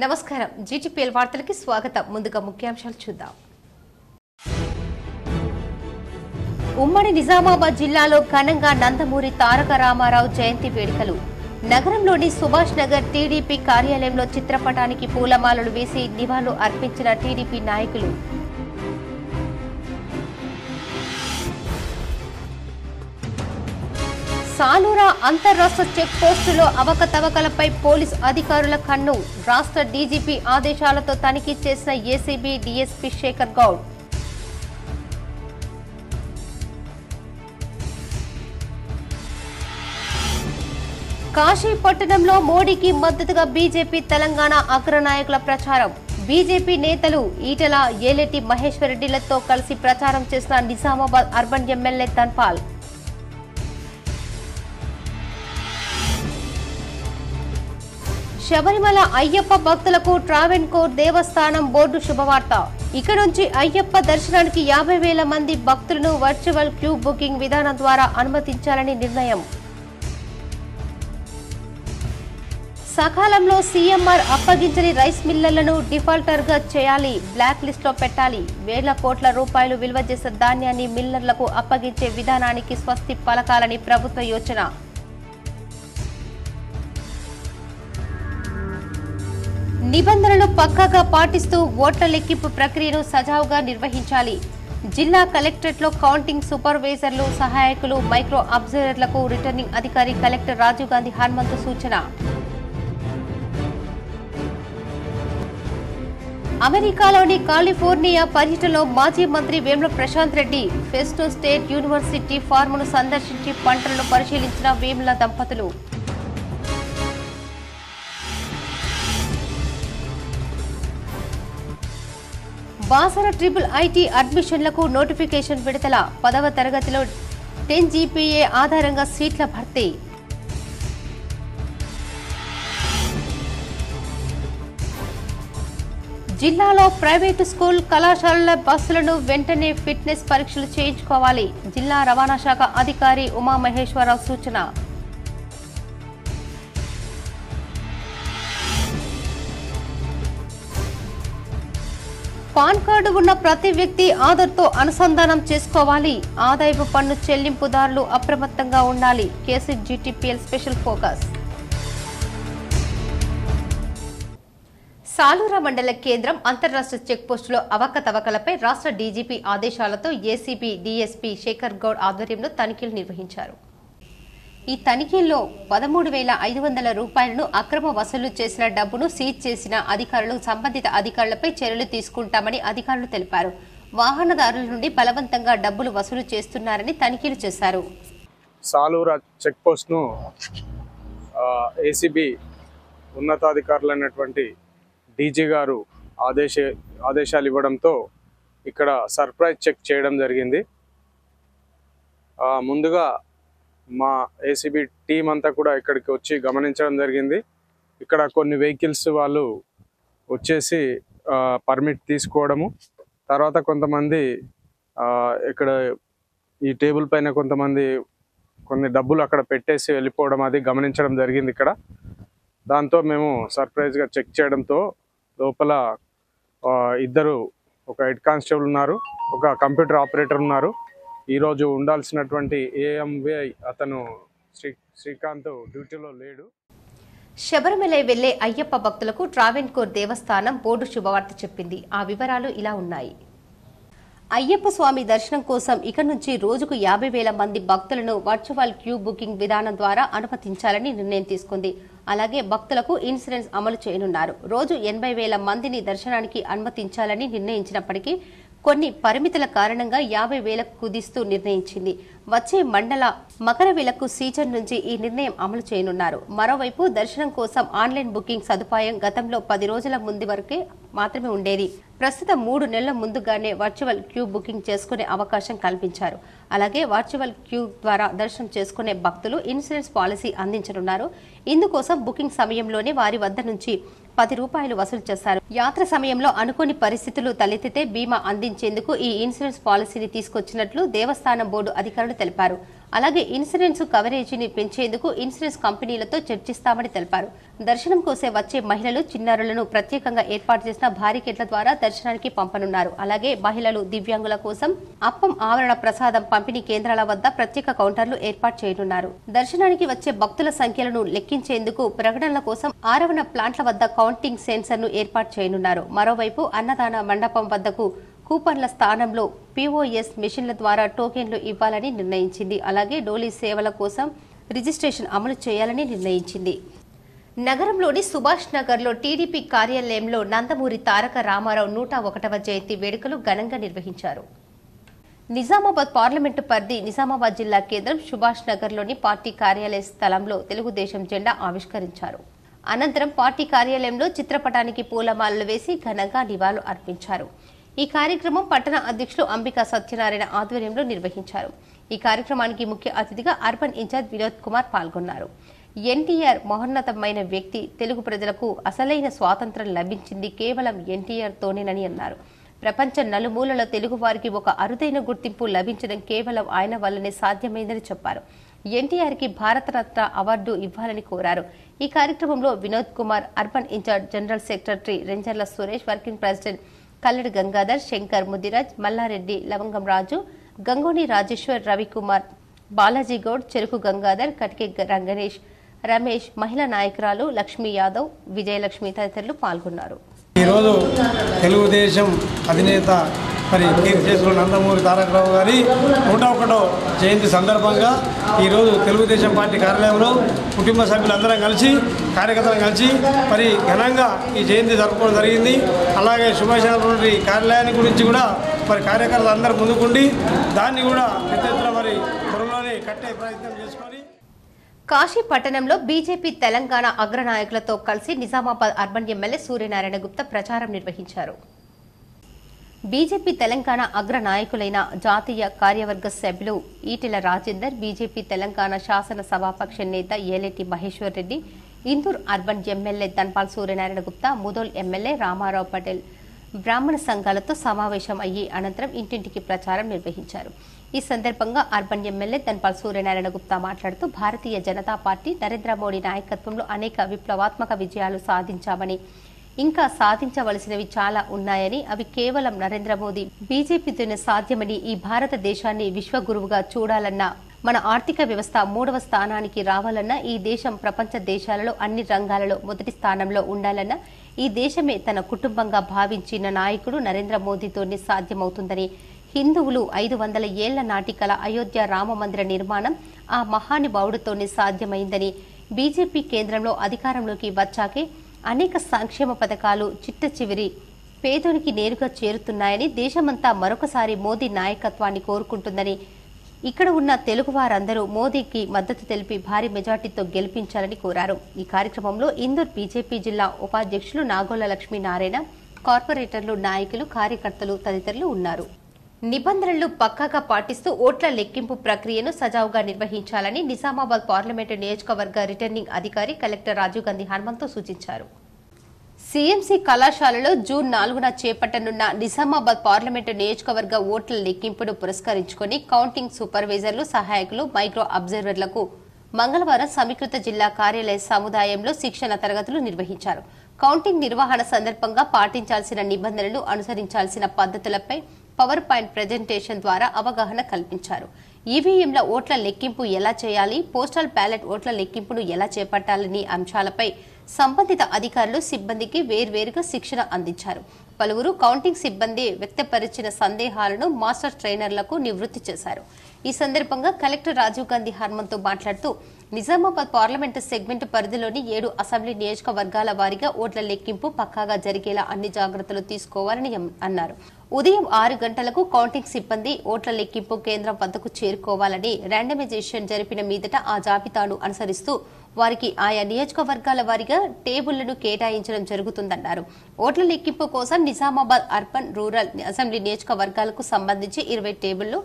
నమస్కారం జీటీపీఎల్ వార్తలకి స్వాగతం ముందుగా ముఖ్యాంశాలు చూద్దాం ఉమ్మడి నిజామాబాద్ జిల్లాలో ఘనంగా నందమూరి తారక రామారావు జయంతి వేడుకలు నగరంలోని సుభాష్ నగర్ టీడీపీ కార్యాలయంలో చిత్రపటానికి పూలమాలలు వేసి నివాళులు అర్పించిన టీడీపీ నాయకులు సాలూరా అంతర్రాష్ట్ర చెక్ పోస్టులో అవకతవకలపై పోలీసు అధికారుల కన్ను రాష్ట్ర డీజీపీ ఆదేశాలతో తనిఖీ చేసిన ఏసీబీ డీఎస్పీ శేఖర్ గౌడ్ కాశీ పట్టణంలో మోడీకి మద్దతుగా బీజేపీ తెలంగాణ అగ్రనాయకుల ప్రచారం బీజేపీ నేతలు ఈటెల ఏలేటి మహేశ్వర్ రెడ్డిలతో కలిసి ప్రచారం చేసిన నిజామాబాద్ అర్బన్ ఎమ్మెల్యే ధన్పాల్ శబరిమల అయ్యప్ప భక్తులకు ట్రావెన్కోర్ దేవస్థానం బోర్డు శుభవార్త ఇక నుంచి అయ్యప్ప దర్శనానికి 50,000 మంది భక్తులను వర్చువల్ క్యూ బుకింగ్ విధానం ద్వారా అనుమతించాలని నిర్ణయం సకాలంలో సీఎంఆర్ అప్పగించని రైస్ మిల్లర్లను డిఫాల్టర్ గా చేయాలి బ్లాక్ లిస్ట్ లో పెట్టాలి వేల కోట్ల రూపాయలు విలువ చేసే ధాన్యాన్ని మిల్లర్లకు అప్పగించే విధానానికి స్వస్తి పలకాలని ప్రభుత్వ యోచన నిబంధనలు పక్కాగా పాటిస్తూ ఓట్ల లెక్కింపు ప్రక్రియను సజావుగా నిర్వహించాలి జిల్లా కలెక్టరేట్లో కౌంటింగ్ సూపర్వైజర్లు సహాయకులు మైక్రో అబ్జర్వర్లకు రిటర్నింగ్ అధికారి కలెక్టర్ రాజీవ్ గాంధీ హనుమంతు సూచన అమెరికాలోని కాలిఫోర్నియా పర్యటనలో మాజీ మంత్రి వేముల ప్రశాంత్ రెడ్డి ఫెస్టో స్టేట్ యూనివర్సిటీ ఫార్మును సందర్శించి పంటలను పరిశీలించిన వేముల దంపతులు బాసర ట్రిపుల్ ఐటీ అడ్మిషన్లకు నోటిఫికేషన్ విడుదల 10వ తరగతిలో 10 జీపీఏ ఆధారంగా సీట్ల భర్తీ జిల్లాలో ప్రైవేటు స్కూల్ కళాశాలల బస్సులను వెంటనే ఫిట్నెస్ పరీక్షలు చేయించుకోవాలి జిల్లా రవాణా శాఖ అధికారి ఉమామహేశ్వరరావు సూచన పాన్ కార్డు ఉన్న ప్రతి వ్యక్తి ఆధార్తో అనుసంధానం చేసుకోవాలి ఆదాయపు పన్ను చెల్లింపుదారులు అప్రమత్తంగా ఉండాలి KC GTPL special focus Salura మండల కేంద్రం అంతర్రాష్ట్ర చెక్ పోస్టులో అవకతవకలపై రాష్ట్ర డీజీపీ ఆదేశాలతో ఏసీబీ డీఎస్పీ శేఖర్ గౌడ్ ఆధ్వర్యంలో తనిఖీలు నిర్వహించారు ఈ తనిఖీల్లో 13,500 రూపాయలను అక్రమ వసూలు చేసిన డబ్బును సీజ్ చేసిన అధికారులు సంబంధిత అధికారులపై చర్యలు తీసుకుంటామని అధికారులు తెలిపారు వాహనదారుల నుండి బలవంతంగా డబ్బులు వసూలు చేస్తున్నారని తనిఖీలు చేశారు సాలూరా చెక్ పోస్ట్ ను ఏసీబీ ఉన్నతాధికారులైనటువంటి డీజీ గారు ఆదేశాలు ఇవ్వడంతో ఇక్కడ సర్ప్రైజ్ చెక్ చేయడం జరిగింది ముందుగా మా ఏసీబీ టీం అంతా కూడా ఇక్కడికి వచ్చి గమనించడం జరిగింది ఇక్కడ కొన్ని వెహికల్స్ వాళ్ళు వచ్చేసి పర్మిట్ తీసుకోవడము తర్వాత కొంతమంది ఇక్కడ ఈ టేబుల్ పైన కొన్ని డబ్బులు అక్కడ పెట్టేసి వెళ్ళిపోవడం అది గమనించడం జరిగింది ఇక్కడ దాంతో మేము సర్ప్రైజ్గా చెక్ చేయడంతో లోపల ఇద్దరు ఒక హెడ్ కానిస్టేబుల్ ఉన్నారు ఒక కంప్యూటర్ ఆపరేటర్ ఉన్నారు ఈరోజు ఉండాల్సినటువంటి ఏఎంవై అతను శ్రీకాంత్ డ్యూటీలో లేడు శబరిమల వెళ్లే అయ్యప్ప భక్తులకు ట్రావెన్కోర్ దేవస్థానం బోర్డు శుభవార్త చెప్పింది ఆ వివరాలు ఇలా ఉన్నాయి అయ్యప్ప స్వామి దర్శనం కోసం ఇక నుంచి రోజుకు 50,000 మంది భక్తులను వర్చువల్ క్యూ బుకింగ్ విధానం ద్వారా అనుమతించాలని నిర్ణయం తీసుకుంది అలాగే భక్తులకు ఇన్సూరెన్స్ అమలు చేయనున్నారు రోజు 80,000 మందిని దర్శనానికి అనుమతించాలని నిర్ణయించినప్పటికీ కొన్ని పరిమితుల కారణంగా 50,000 కుదిస్తూ నిర్ణయించింది వచ్చే మండల మకర విలక్కు సీజన్ నుంచి ఈ నిర్ణయం అమలు చేయనున్నారు మరోవైపు దర్శనం కోసం ఆన్లైన్ బుకింగ్ సదుపాయం గతంలో 10 రోజుల ముందు వరకే మాత్రమే ఉండేది ప్రస్తుతం 3 నెలల ముందుగానే వర్చువల్ క్యూ బుకింగ్ చేసుకునే అవకాశం కల్పించారు అలాగే వర్చువల్ క్యూ ద్వారా దర్శనం చేసుకునే భక్తులు ఇన్సూరెన్స్ పాలసీ అందించనున్నారు ఇందుకోసం బుకింగ్ సమయంలోనే వారి వద్ద నుంచి 10 రూపాయలు వసూలు చేశారు యాత్ర సమయంలో అనుకోని పరిస్థితులు తలెత్తితే బీమా అందించేందుకు ఈ ఇన్సూరెన్స్ పాలసీని తీసుకొచ్చినట్లు దేవస్థానం బోర్డు అధికారులు తెలిపారు అలాగే ఇన్సూరెన్స్ కవరేజీని పెంచేందుకు ఇన్సూరెన్స్ కంపెనీలతో చర్చిస్తామని తెలిపారు. దర్శనం కోసం వచ్చే మహిళలు, చిన్నారులను ప్రత్యేకంగా ఏర్పాటు చేసిన భారీకెట్ల ద్వారా దర్శనానికి పంపనున్నారు. అలాగే మహిళలు, దివ్యాంగుల కోసం అప్పం, ఆవరణ ప్రసాదం పంపిణీ కేంద్రాల వద్ద ప్రత్యేక కౌంటర్లు ఏర్పాటు చేయనున్నారు. దర్శనానికి వచ్చే భక్తుల సంఖ్యలను లెక్కించేందుకు ప్రకటనల కోసం ఆరవణ ప్లాంట్ల వద్ద కౌంటింగ్ సెన్సర్ ను ఏర్పాటు చేయనున్నారు. మరోవైపు అన్నదాన మండపం వద్దకు కూపన్ల స్థానంలో POS మెషిన్ల ద్వారా టోకెన్లు ఇవ్వాలని నిర్ణయించింది. అలాగే డోలీ సేవల కోసం రిజిస్ట్రేషన్ అమలు చేయాలని నిర్ణయించింది. నగరంలోని సుభాష్ నగర్లో టీడీపీ కార్యాలయంలో నందమూరి తారక రామారావు 101వ జయంతి వేడుకలు ఘనంగా నిర్వహించారు. నిజామాబాద్ పార్లమెంటు పరిధి నిజామాబాద్ జిల్లా కేంద్రం సుభాష్ నగర్లోని పార్టీ కార్యాలయ స్థలంలో తెలుగుదేశం జెండా ఆవిష్కరించారు. అనంతరం పార్టీ కార్యాలయంలో చిత్రపటానికి పూలమాలలు వేసి ఘనంగా నివాళులు అర్పించారు. ఈ కార్యక్రమం పట్టణ అధ్యక్షులు అంబికా సత్యనారాయణ ఆధ్వర్యంలో నిర్వహించారు. ఈ కార్యక్రమానికి ముఖ్య అతిథిగా అర్బన్ ఇన్ఛార్జ్ వినోద్ కుమార్ పాల్గొన్నారు. ఎన్టీఆర్ మహోన్నతమైన వ్యక్తి, తెలుగు ప్రజలకు అసలైన స్వాతంత్ర్యం లభించింది కేవలం ఎన్టీఆర్ తోనేనని అన్నారు. ప్రపంచ నలుమూలల తెలుగు వారికి ఒక అరుదైన గుర్తింపు లభించడం కేవలం ఆయన వల్లనే సాధ్యమైందని చెప్పారు. ఎన్టీఆర్ కి భారతరత్న అవార్డు ఇవ్వాలని కోరారు. ఈ కార్యక్రమంలో Vinod Kumar, urban in-charge general secretary Renjarla Suresh, working president Kalledi Gangadhar, Shankar, Mudiraj, Mallareddy, Lavangam Raju, Gangoni Rajeshwar, Ravikumar, Balaji Goud, చెరుకు గంగాధర్, కటికే రంగనేష్, రమేష్, మహిళా నాయకురాలు లక్ష్మీ యాదవ్, విజయలక్ష్మి తదితరులు పాల్గొన్నారు. ఈరోజు తెలుగుదేశం అధినేత కీర్తిశేషులు నందమూరి తారక రావు గారి 101వ జయంతి సందర్భంగా ఈరోజు తెలుగుదేశం పార్టీ కార్యాలయంలో కుటుంబ సభ్యులందరం కలిసి, కార్యకర్తలు కలిసి ఘనంగా ఈ జయంతి జరుపుకోవడం జరిగింది. అలాగే సుభాష్ నగర్ కార్యాలయాన్ని గురించి కూడా కార్యకర్తలు అందరూ ముందుకుండి దాన్ని కూడా పెద్ద ఎత్తున త్వరలోనే కట్టే ప్రయత్నం చేసుకొని కాశీ పట్టణంలో బీజేపీ తెలంగాణ అగ్రనాయకులతో కలిసి నిజామాబాద్ అర్బన్ ఎమ్మెల్యే సూర్యనారాయణ గుప్తా ప్రచారం నిర్వహించారు. బీజేపీ తెలంగాణ అగ్ర నాయకులైన జాతీయ కార్యవర్గ సభ్యులు ఈటెల రాజేందర్, బీజేపీ తెలంగాణ శాసన సభాపక్ష నేత Aleti Maheshwar Reddy, Indur urban MLA Dhanpal Suryanarayana Gupta, Mudhol MLA Ramarao Patel బ్రాహ్మణ సంఘాలతో సమావేశం అయ్యి అనంతరం ఇంటింటికి ప్రచారం నిర్వహించారు. ఈ సందర్భంగా అర్బన్ ఎమ్మెల్యే ధన్పాల్ సూర్యనారాయణ గుప్తా మాట్లాడుతూ భారతీయ జనతా పార్టీ నరేంద్ర మోడీ నాయకత్వంలో అనేక విప్లవాత్మక విజయాలు సాధించామని, ఇంకా సాధించవలసినవి చాలా ఉన్నాయని, అవి కేవలం నరేంద్ర మోదీ, బీజేపీతోనే సాధ్యమని, ఈ భారతదేశాన్ని విశ్వగురువుగా చూడాలన్నా, మన ఆర్థిక వ్యవస్థ 3వ స్థానానికి రావాలన్నా, ఈ దేశం ప్రపంచ దేశాలలో అన్ని రంగాలలో మొదటి స్థానంలో ఉండాలన్నా, ఈ దేశమే తన కుటుంబంగా భావించిన నాయకుడు నరేంద్ర మోదీతోనే సాధ్యమవుతుందని, హిందువులు 500 ఏళ్ల నాటి కల అయోధ్య రామ మందిర నిర్మాణం ఆ మహానుభావుడితోనే సాధ్యమైందని, బీజేపీ కేంద్రంలో అధికారంలోకి వచ్చాకే అనేక సంక్షేమ పథకాలు చిట్ట చివరి పేదోనికి నేరుగా చేరుతున్నాయని, దేశమంతా మరొకసారి మోదీ నాయకత్వాన్ని కోరుకుంటుందని, ఇక్కడ ఉన్న తెలుగు వారందరూ మోదీకి మద్దతు తెలిపి భారీ మెజార్టీతో గెలిపించాలని కోరారు. ఈ కార్యక్రమంలో ఇందూర్ బీజేపీ జిల్లా ఉపాధ్యక్షులు నాగోల లక్ష్మీనారాయణ, కార్పొరేటర్లు, నాయకులు, కార్యకర్తలు తదితరులు ఉన్నారు. నిబంధనలు పక్కాగా పాటిస్తూ ఓట్ల లెక్కింపు ప్రక్రియను సజావుగా నిర్వహించాలని నిజామాబాద్ పార్లమెంటు నియోజకవర్గ రిటర్నింగ్ అధికారి కలెక్టర్ రాజీవ్ గాంధీ హనుమంతు సూచించారు. సీఎంసీ కళాశాలలో జూన్ 4న చేపట్టనున్న నిజామాబాద్ పార్లమెంటు నియోజకవర్గ ఓట్ల లెక్కింపును పురస్కరించుకుని కౌంటింగ్ సూపర్వైజర్లు, సహాయకులు, మైక్రో అబ్జర్వర్లకు మంగళవారం సమీకృత జిల్లా కార్యాలయ సముదాయంలో శిక్షణ తరగతులు నిర్వహించారు. కౌంటింగ్ నిర్వహణ సందర్భంగా పాటించాల్సిన నిబంధనలు, అనుసరించాల్సిన పద్ధతులపై పవర్ పాయింట్ ప్రెజెంటేషన్ ద్వారా అవగాహన కల్పించారు. ఈవీఎంల ఓట్ల లెక్కింపు ఎలా చేయాలి, పోస్టల్ బ్యాలెట్ ఓట్ల లెక్కింపును ఎలా చేపట్టాలని అంశాలపై సంబంధిత అధికారులు, సిబ్బందికి వేర్వేరుగా శిక్షణ అందించారు. పలువురు కౌంటింగ్ సిబ్బంది వ్యక్తపరిచిన సందేహాలను మాస్టర్ ట్రైనర్లకు నివృత్తి చేశారు. ఈ సందర్భంగా కలెక్టర్ రాజీవ్ గాంధీ హనుమంతు మాట్లాడుతూ, నిజామాబాద్ పార్లమెంటు సెగ్మెంట్ పరిధిలోని 7 అసెంబ్లీ నియోజకవర్గాల వారీగా ఓట్ల లెక్కింపు పక్కాగా జరిగేలా అన్ని జాగ్రత్తలు తీసుకోవాలని అన్నారు. ఉదయం 6 గంటలకు కౌంటింగ్ సిబ్బంది ఓట్ల లెక్కింపు కేంద్రం వద్దకు చేరుకోవాలని, ర్యాండమైజేషన్ జరిపిన మీదట ఆ జాబితాను అనుసరిస్తూ వారికి ఆయా నియోజకవర్గాల వారీగా టేబుళ్లను కేటాయించడం జరుగుతుందన్నారు. ఓట్ల లెక్కింపు కోసం నిజామాబాద్ అర్బన్, రూరల్ అసెంబ్లీ నియోజకవర్గాలకు సంబంధించి 20 టేబుళ్లు,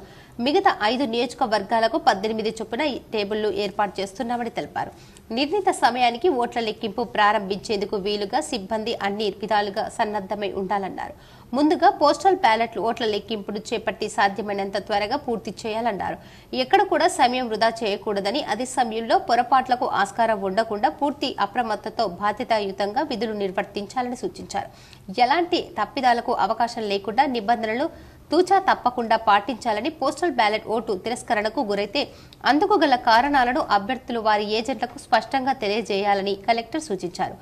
మిగతా 5 నియోజకవర్గాలకు 18 చొప్పున టేబుళ్లు ఏర్పాటు చేస్తున్నామని తెలిపారు. నిర్ణీత సమయానికి ఓట్ల లెక్కింపు ప్రారంభించేందుకు వీలుగా సిబ్బంది అన్ని విధాలుగా సన్నద్దమై ఉండాలన్నారు. ముందుగా పోస్టల్ బ్యాలెట్ ఓట్ల లెక్కింపును చేపట్టి సాధ్యమైనంత త్వరగా పూర్తి చేయాలన్నారు. ఎక్కడ కూడా సమయం వృధా చేయకూడదని, అదే సమయంలో పొరపాట్లకు ఆస్కారం ఉండకుండా పూర్తి అప్రమత్తతో బాధ్యతాయుతంగా విధులు నిర్వర్తించాలని సూచించారు. ఎలాంటి తప్పిదాలకు అవకాశం లేకుండా నిబంధనలు తూచా తప్పకుండా పాటించాలని, పోస్టల్ బ్యాలెట్ ఓటు తిరస్కరణకు గురైతే అందుకు గల కారణాలను అభ్యర్థులు వారి ఏజెంట్లకు స్పష్టంగా తెలియజేయాలని కలెక్టర్ సూచించారు.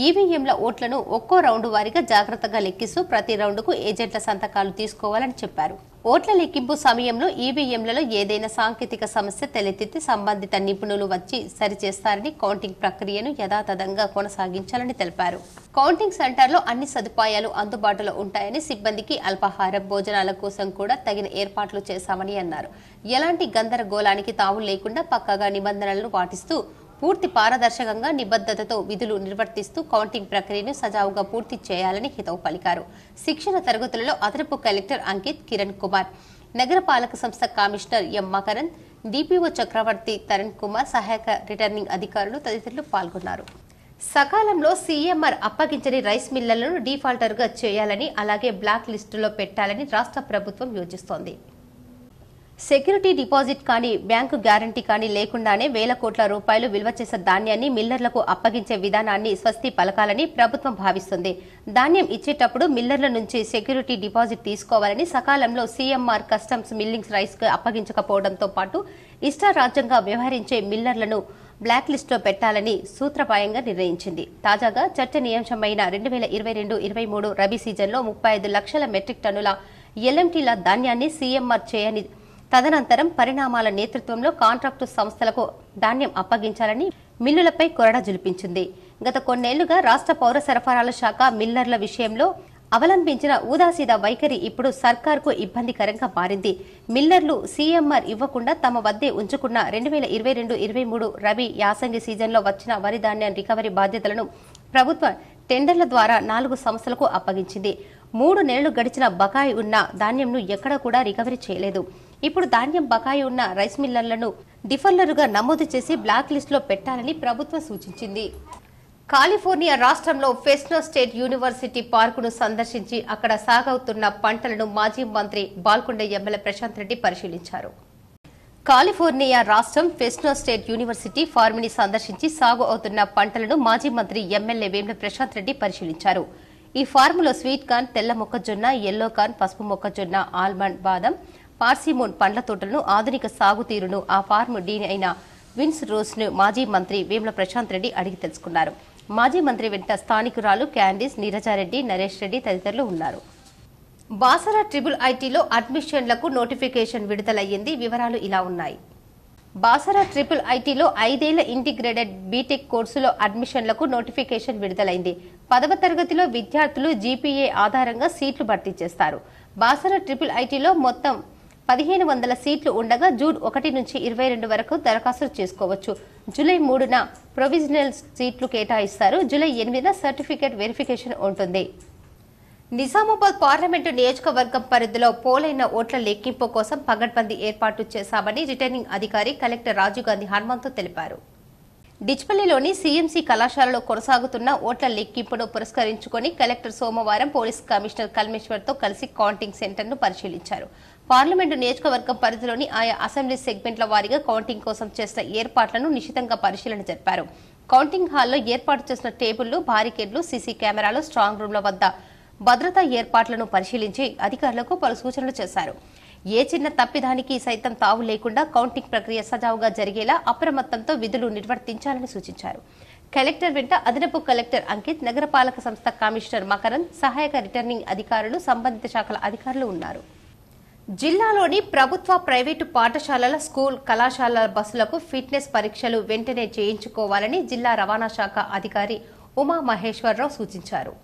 ఈవీఎంల ఓట్లను ఒక్కో రౌండ్ వారీగా జాగ్రత్తగా లెక్కిస్తూ ప్రతి రౌండ్కు ఏజెంట్ల సంతకాలు తీసుకోవాలని చెప్పారు. ఓట్ల లెక్కింపు సమయంలో ఈవీఎంలలో ఏదైనా సాంకేతిక సమస్య తలెత్తితే సంబంధిత నిపుణులు వచ్చి సరిచేస్తారని, కౌంటింగ్ ప్రక్రియను యథాతథంగా కొనసాగించాలని తెలిపారు. కౌంటింగ్ సెంటర్లో అన్ని సదుపాయాలు అందుబాటులో ఉంటాయని, సిబ్బందికి అల్పాహారం, భోజనాల కోసం కూడా తగిన ఏర్పాట్లు చేశామని అన్నారు. ఎలాంటి గందరగోళానికి తావు లేకుండా పక్కాగా నిబంధనలను పాటిస్తూ పూర్తి పారదర్శకంగా నిబద్ధతతో విధులు నిర్వర్తిస్తూ కౌంటింగ్ ప్రక్రియను సజావుగా పూర్తి చేయాలని హితవు పలికారు. శిక్షణ తరగతులలో అదనపు కలెక్టర్ అంకిత్, కిరణ్ కుమార్, నగరపాలక సంస్థ కమిషనర్ ఎం మకరన్, డిపిఓ చక్రవర్తి తరుణ్ కుమార్, సహాయక రిటర్నింగ్ అధికారులు తదితరులు పాల్గొన్నారు. సకాలంలో సీఎంఆర్ అప్పగించని రైస్ మిల్లర్లను డిఫాల్టర్గా చేయాలని, అలాగే బ్లాక్ లిస్టులో పెట్టాలని రాష్ట్ర ప్రభుత్వం యోచిస్తోంది. సెక్యూరిటీ డిపాజిట్ కానీ, బ్యాంకు గ్యారంటీ కానీ లేకుండానే వేల కోట్ల రూపాయలు విలువ చేసే ధాన్యాన్ని మిల్లర్లకు అప్పగించే విధానాన్ని స్వస్తి పలకాలని ప్రభుత్వం భావిస్తుంది. ధాన్యం ఇచ్చేటప్పుడు మిల్లర్ల నుంచి సెక్యూరిటీ డిపాజిట్ తీసుకోవాలని, సకాలంలో సీఎంఆర్ కస్టమ్స్ మిల్లింగ్స్ రైస్ అప్పగించకపోవడంతో పాటు ఇష్టారాజ్యంగా వ్యవహరించే మిల్లర్లను బ్లాక్ లిస్టులో పెట్టాలని సూత్రప్రాయంగా నిర్ణయించింది. తాజాగా చర్చనీయాంశమైన 2022-23 రబీ సీజన్లో 35 లక్షల మెట్రిక్ టన్నుల ఎల్ఎంటీల ధాన్యాన్ని సీఎంఆర్ చేయని తదనంతరం పరిణామాల నేతృత్వంలో కాంట్రాక్టు సంస్థలకు ధాన్యం అప్పగించాలని మిల్లులపై కొరడా జులిపించింది. గత కొన్నేళ్లుగా రాష్ట్ర పౌర సరఫరాల శాఖ మిల్లర్ల విషయంలో అవలంబించిన ఉదాసీన వైఖరి ఇప్పుడు సర్కార్కు ఇబ్బందికరంగా మారింది. మిల్లర్లు సీఎంఆర్ ఇవ్వకుండా తమ వద్దే ఉంచుకున్న 2022-23 రబీ యాసంగి సీజన్లో వచ్చిన వరి ధాన్యం రికవరీ బాధ్యతలను ప్రభుత్వం టెండర్ల ద్వారా 4 సంస్థలకు అప్పగించింది. 3 నెలలు గడిచిన బకాయి ఉన్న ధాన్యంను ఎక్కడా కూడా రికవరీ చేయలేదు. ఇప్పుడు ధాన్యం బకాయి ఉన్న రైస్ మిల్లర్లను డిఫాల్టర్లుగా నమోదు చేసి బ్లాక్ లిస్టులో పెట్టాలని ప్రభుత్వం సూచించింది. కాలిఫోర్నియా రాష్ట్రంలో ఫ్రెస్నో స్టేట్ యూనివర్సిటీ పార్కును సందర్శించి అక్కడ సాగవుతున్న పంటలను మాజీ మంత్రి బాల్కొండ ఎమ్మెల్యే ప్రశాంత్ రెడ్డి పరిశీలించారు. కాలిఫోర్నియా రాష్ట్రం ఫ్రెస్నో స్టేట్ యూనివర్సిటీ ఫార్మ్ని సందర్శించి సాగు అవుతున్న పంటలను మాజీ మంత్రి ఎమ్మెల్యే వేముల ప్రశాంత్ రెడ్డి పరిశీలించారు. ఈ ఫార్ములో స్వీట్ కార్న్, తెల్ల మొక్కజొన్న, ఎల్లో కార్న్, పసుపు మొక్కజొన్న, ఆల్మండ్, బాదం, పార్సిమోన్ పండ్ల తోటలను, ఆధునిక సాగుతీరును ఆ ఫార్మ్ డీన్ అయిన విన్స్ రోజ్ ను మాజీ మంత్రి వేముల ప్రశాంత్ రెడ్డి అడిగి తెలుసుకున్నారు. మాజీ మంత్రి వెంట స్థానికురాలు క్యాండిస్, నీరజారెడ్డి, నరేష్ రెడ్డి తదితరులు ఉన్నారు. బాసరా ట్రిపుల్ ఐటీలో అడ్మిషన్లకు నోటిఫికేషన్ విడుదలయ్యింది. వివరాలు ఇలా ఉన్నాయి. బాసరా ట్రిపుల్ ఐటీలో 5 ఏళ్ల ఇంటిగ్రేటెడ్ బీటెక్ కోర్సులో అడ్మిషన్లకు నోటిఫికేషన్ విడుదలైంది. 10వ తరగతిలో విద్యార్థులు జీపీఏ ఆధారంగా సీట్లు భర్తీ చేస్తారు. బాసరా ట్రిపుల్ ఐటీలో మొత్తం 1500 సీట్లు ఉండగా జూన్ 1 నుంచి 22 వరకు దరఖాస్తులు చేసుకోవచ్చు. జూలై 3న ప్రొవిజనల్ సీట్లు కేటాయిస్తారు. జూలై 8న సర్టిఫికేట్ వెరిఫికేషన్ ఉంటుంది. నిజామాబాద్ పార్లమెంటు నియోజకవర్గం పరిధిలో పోలైన ఓట్ల లెక్కింపు కోసం పగడ్బందీ ఏర్పాటు చేశామని రిటర్నింగ్ అధికారి కలెక్టర్ రాజీవ్ గాంధీ హనుమంతు తెలిపారు. డిచ్పల్లిలోని సీఎంసీ కళాశాలలో కొనసాగుతున్న ఓట్ల లెక్కింపును పురస్కరించుకుని కలెక్టర్ సోమవారం పోలీస్ కమిషనర్ కల్మేశ్వర్తో కలిసి కౌంటింగ్ సెంటర్ను పరిశీలించారు. పార్లమెంటు నియోజకవర్గం పరిధిలోని ఆయా అసెంబ్లీ సెగ్మెంట్ల వారీగా కౌంటింగ్ కోసం చేసిన ఏర్పాట్లను నిశితంగా పరిశీలన జరిపారు. కౌంటింగ్ హాల్లో ఏర్పాటు చేసిన టేబుళ్లు, బారికేడ్లు, సీసీ కెమెరాలు, స్ట్రాంగ్ రూమ్ల వద్ద భద్రతా ఏర్పాట్లను పరిశీలించి అధికారులకు పలు సూచనలు చేశారు. ఏ చిన్న తప్పిదానికి సైతం తావు లేకుండా కౌంటింగ్ ప్రక్రియ సజావుగా జరిగేలా అప్రమత్తంతో విధులు నిర్వర్తించాలని సూచించారు. కలెక్టర్ వెంట అదనపు కలెక్టర్ అంకిత్, నగరపాలక సంస్థ కమిషనర్ మకరన్, సహాయక రిటర్నింగ్ అధికారులు, సంబంధిత శాఖల అధికారులు ఉన్నారు. జిల్లాలోని ప్రభుత్వ, ప్రైవేటు పాఠశాలల, స్కూల్, కళాశాలల బస్సులకు ఫిట్నెస్ పరీక్షలు వెంటనే చేయించుకోవాలని జిల్లా రవాణా శాఖ అధికారి ఉమా మహేశ్వరరావు సూచించారు.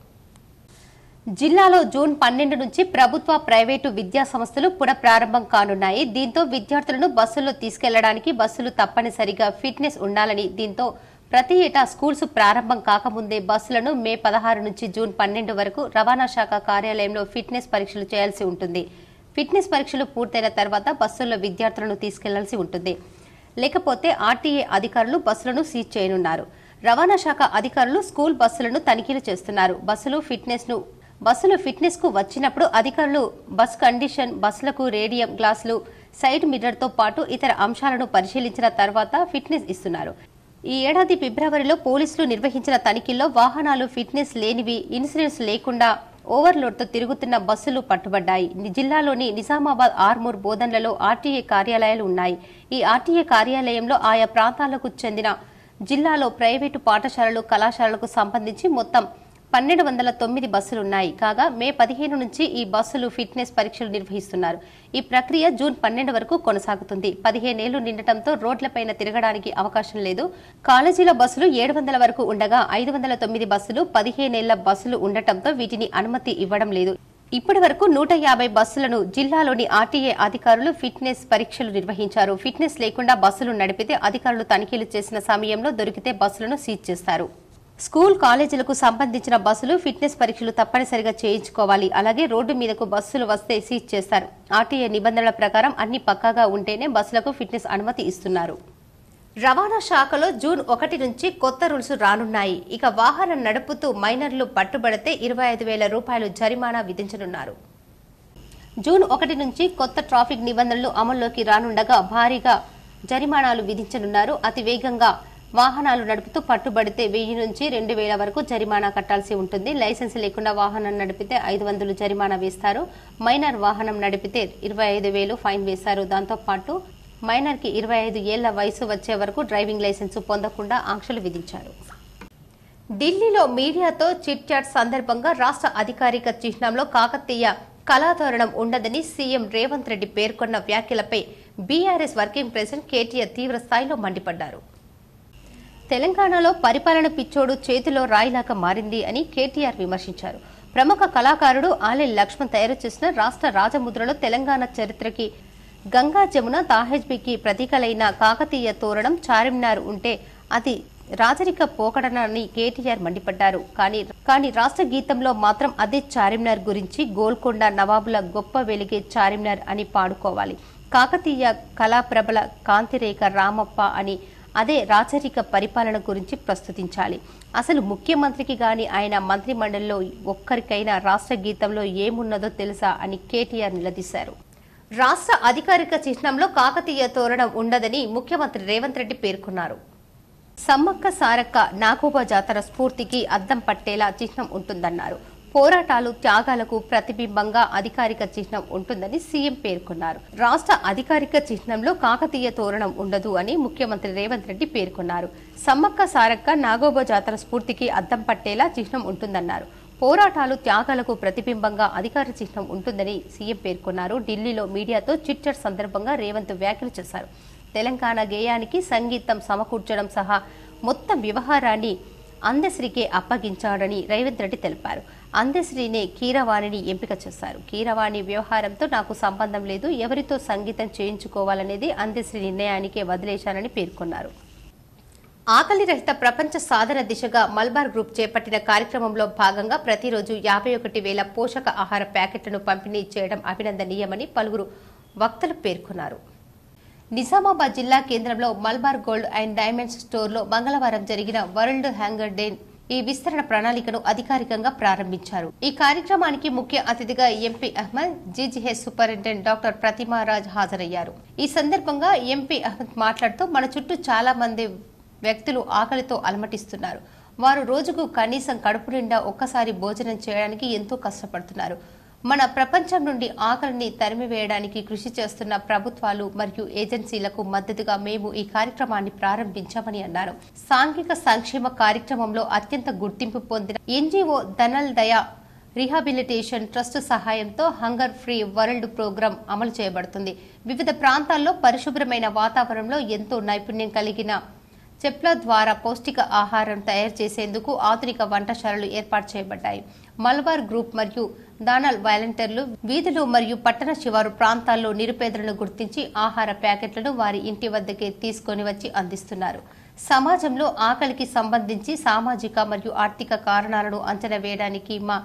జిల్లాలో జూన్ 12 నుంచి ప్రభుత్వ, ప్రైవేటు విద్యా సంస్థలు పునఃప్రారంభం కానున్నాయి. దీంతో విద్యార్థులను బస్సుల్లో తీసుకెళ్లడానికి బస్సులు తప్పనిసరిగా ఫిట్నెస్ ఉండాలని, దీంతో ప్రతి ఏటా స్కూల్స్ ప్రారంభం కాకముందే బస్సులను మే 16 నుంచి జూన్ 12 వరకు రవాణా శాఖ కార్యాలయంలో ఫిట్నెస్ పరీక్షలు చేయాల్సి ఉంటుంది. ఫిట్నెస్ పరీక్షలు పూర్తయిన తర్వాత బస్సుల్లో విద్యార్థులను తీసుకెళ్లాల్సి ఉంటుంది. లేకపోతే ఆర్టీఏ అధికారులు బస్సులను సీజ్ చేయనున్నారు. రవాణా శాఖ అధికారులు స్కూల్ బస్సులను తనిఖీలు చేస్తున్నారు. బస్సులు ఫిట్నెస్ ను బస్సులు ఫిట్నెస్ కు వచ్చినప్పుడు అధికారులు బస్ కండిషన్, బస్సులకు రేడియం గ్లాసులు, సైడ్ మిర్రర్ తో పాటు ఇతర అంశాలను పరిశీలించిన తర్వాత ఫిట్నెస్ ఇస్తున్నారు. ఈ ఏడాది ఫిబ్రవరిలో పోలీసులు నిర్వహించిన తనిఖీల్లో వాహనాలు ఫిట్నెస్ లేనివి, ఇన్సూరెన్స్ లేకుండా ఓవర్లోడ్తో తిరుగుతున్న బస్సులు పట్టుబడ్డాయి. జిల్లాలోని నిజామాబాద్, ఆర్మూర్, బోధన్లలో ఆర్టీఏ కార్యాలయాలు ఉన్నాయి. ఈ ఆర్టీఏ కార్యాలయంలో ఆయా ప్రాంతాలకు చెందిన జిల్లాలో ప్రైవేటు పాఠశాలలు, కళాశాలలకు సంబంధించి మొత్తం 1209 బస్సులున్నాయి. కాగా మే 15 నుంచి ఈ బస్సులు ఫిట్నెస్ పరీక్షలు నిర్వహిస్తున్నారు. ఈ ప్రక్రియ జూన్ 12 వరకు కొనసాగుతుంది. 15 ఏళ్లు నిండటంతో రోడ్లపైన తిరగడానికి అవకాశం లేదు. కాలేజీల బస్సులు 700 వరకు ఉండగా 509 బస్సులు 15 ఏళ్ల బస్సులు ఉండటంతో వీటిని అనుమతి ఇవ్వడం లేదు. ఇప్పటి వరకు 150 బస్సులను జిల్లాలోని ఆర్టీఏ అధికారులు ఫిట్నెస్ పరీక్షలు నిర్వహించారు. ఫిట్నెస్ లేకుండా బస్సులు నడిపితే అధికారులు తనిఖీలు చేసిన సమయంలో దొరికితే బస్సులను సీజ్ చేస్తారు. స్కూల్, కాలేజీలకు సంబంధించిన బస్సులు ఫిట్నెస్ పరీక్షలు తప్పనిసరిగా చేయించుకోవాలి. అలాగే రోడ్డు మీదకు బస్సులు వస్తే సీజ్ చేస్తారు. ఆర్టీఏ నిబంధనల ప్రకారం అన్ని పక్కాగా ఉంటేనే బస్సులకు ఫిట్నెస్ అనుమతి ఇస్తున్నారు. రవాణా శాఖలో జూన్ 1 నుంచి కొత్త రూల్స్ రానున్నాయి. ఇక వాహనం నడుపుతూ మైనర్లు పట్టుబడితే 25,000 రూపాయలు జరిమానా విధించనున్నారు. జూన్ 1 నుంచి కొత్త ట్రాఫిక్ నిబంధనలు అమల్లోకి రానుండగా భారీగా జరిమానాలు విధించనున్నారు. అతి వేగంగా వాహనాలు నడుపుతూ పట్టుబడితే 1000 నుంచి 2000 వరకు జరిమానా కట్టాల్సి ఉంటుంది. లైసెన్స్ లేకుండా వాహనం నడిపితే 500 జరిమానా వేస్తారు. మైనర్ వాహనం నడిపితే 25,000 ఫైన్ వేస్తారు. దాంతో పాటు మైనర్ కి 25 ఏళ్ల వయసు వచ్చే వరకు డ్రైవింగ్ లైసెన్స్ పొందకుండా ఆంక్షలు విధించారు. ఢిల్లీలో మీడియాతో చిట్ చాట్ సందర్భంగా రాష్ట్ర అధికారిక చిహ్నంలో కాకతీయ కళాతోరణం ఉండదని సీఎం రేవంత్ రెడ్డి పేర్కొన్న వ్యాఖ్యలపై బీఆర్ఎస్ వర్కింగ్ ప్రెసిడెంట్ కేటీఆర్ తీవ్ర స్థాయిలో మండిపడ్డారు. తెలంగాణలో పరిపాలన పిచ్చోడు చేతిలో రాయిలాగా మారింది అని కేటీఆర్ విమర్శించారు. ప్రముఖ కళాకారుడు ఆలె లక్ష్మణ్ తయారు చేసిన రాష్ట్ర రాజముద్రలో తెలంగాణ చరిత్రకి, గంగా జమున, తాహెజ్బీకి ప్రతీకలైన కాకతీయ తోరణం చార్మినార్ ఉంటే అది రాజరిక పోకడనని కేటీఆర్ మండిపడ్డారు. కానీ రాష్ట్ర గీతంలో మాత్రం అదే చార్మినార్ గురించి గోల్కొండ నవాబుల గొప్ప వెలిగే చార్మినార్ అని పాడుకోవాలి. కాకతీయ కళాప్రబల కాంతిరేఖ రామప్ప అని అదే రాచరిక పరిపాలన గురించి ప్రస్తుతించాలి. అసలు ముఖ్యమంత్రికి గాని ఆయన మంత్రి మండలిలో ఒక్కరికైనా రాష్ట్ర గీతంలో ఏమున్నదో తెలుసా అని కేటీఆర్ నిలదీశారు. రాష్ట్ర అధికారిక చిహ్నంలో కాకతీయ తోరణం ఉండదని ముఖ్యమంత్రి రేవంత్ రెడ్డి పేర్కొన్నారు. సమ్మక్క సారక్క నాగోబా జాతర స్ఫూర్తికి అద్దం పట్టేలా చిహ్నం ఉంటుందన్నారు. పోరాటాలు, త్యాగాలకు ప్రతిబింబంగా అధికారిక చిహ్నం ఉంటుందని సీఎం పేర్కొన్నారు. రాష్ట్ర అధికారిక చిహ్నంలో కాకతీయ తోరణం ఉండదు అని ముఖ్యమంత్రి రేవంత్ రెడ్డి పేర్కొన్నారు. సమ్మక్క సారక్క నాగోబా జాతర స్ఫూర్తికి అద్దం పట్టేలా చిహ్నం ఉంటుందన్నారు. పోరాటాలు, త్యాగాలకు ప్రతిబింబంగా అధికార చిహ్నం ఉంటుందని సీఎం పేర్కొన్నారు. ఢిల్లీలో మీడియాతో చిట్ చాట్ సందర్భంగా రేవంత్ వ్యాఖ్యలు చేశారు. తెలంగాణ గేయానికి సంగీతం సమకూర్చడం సహా మొత్తం వ్యవహారాన్ని అందశ్రీకే అప్పగించాడని రేవంత్ రెడ్డి తెలిపారు. అందశ్రీనే కీరవాణిని ఎంపిక చేశారు. కీరవాణి వ్యవహారంతో నాకు సంబంధం లేదు, ఎవరితో సంగీతం చేయించుకోవాలనేది అందశ్రీ నిర్ణయానికే వదిలేశానని పేర్కొన్నారు. ఆకలి రహిత ప్రపంచ సాధన దిశగా మల్బార్ గ్రూప్ చేపట్టిన కార్యక్రమంలో భాగంగా ప్రతిరోజు 51,000 పోషక ఆహార ప్యాకెట్లను పంపిణీ చేయడం అభినందనీయమని పలువురు వక్తలు పేర్కొన్నారు. నిజామాబాద్ జిల్లా కేంద్రంలో మల్బార్ గోల్డ్ అండ్ డైమండ్స్ స్టోర్లో మంగళవారం జరిగిన వరల్డ్ హ్యాంగర్ డే ఈ విస్తరణ ప్రణాళికను అధికారికంగా ప్రారంభించారు. ఈ కార్యక్రమానికి ముఖ్య అతిథిగా MP Ahmed, GGH superintendent doctor Pratimaraj హాజరయ్యారు. ఈ సందర్భంగా ఎంపీ అహ్మద్ మాట్లాడుతూ మన చుట్టూ చాలా మంది వ్యక్తులు ఆకలితో అలమటిస్తున్నారు. వారు రోజుకు కనీసం కడుపు నిండా ఒక్కసారి భోజనం చేయడానికి ఎంతో కష్టపడుతున్నారు. మన ప్రపంచం నుండి ఆకలిని తరిమివేయడానికి కృషి చేస్తున్న ప్రభుత్వాలు మరియు ఏజెన్సీలకు మద్దతుగా మేము ఈ కార్యక్రమాన్ని ప్రారంభించామని అన్నారు. సాంఘిక సంక్షేమ కార్యక్రమంలో అత్యంత గుర్తింపు పొందిన ఎన్జీఓ ధనల్ దయ రీహాబిలిటేషన్ ట్రస్ట్ సహాయంతో హంగర్ ఫ్రీ వరల్డ్ ప్రోగ్రాం అమలు చేయబడుతుంది. వివిధ ప్రాంతాల్లో పరిశుభ్రమైన వాతావరణంలో ఎంతో నైపుణ్యం కలిగిన చెప్ల ద్వారా పౌష్టిక ఆహారం తయారు చేసేందుకు ఆధునిక వంటశాలలు ఏర్పాటు చేయబడ్డాయి. మల్బార్ గ్రూప్ మరియు దానల్ వాలంటీర్లు వీధులు మరియు పట్టణ శివారు ప్రాంతాల్లో నిరుపేదలను గుర్తించి ఆహార ప్యాకెట్లను వారి ఇంటి వద్దకే తీసుకొని వచ్చి అందిస్తున్నారు. సమాజంలో ఆకలికి సంబంధించి సామాజిక మరియు ఆర్థిక కారణాలను అంచనా వేయడానికి మా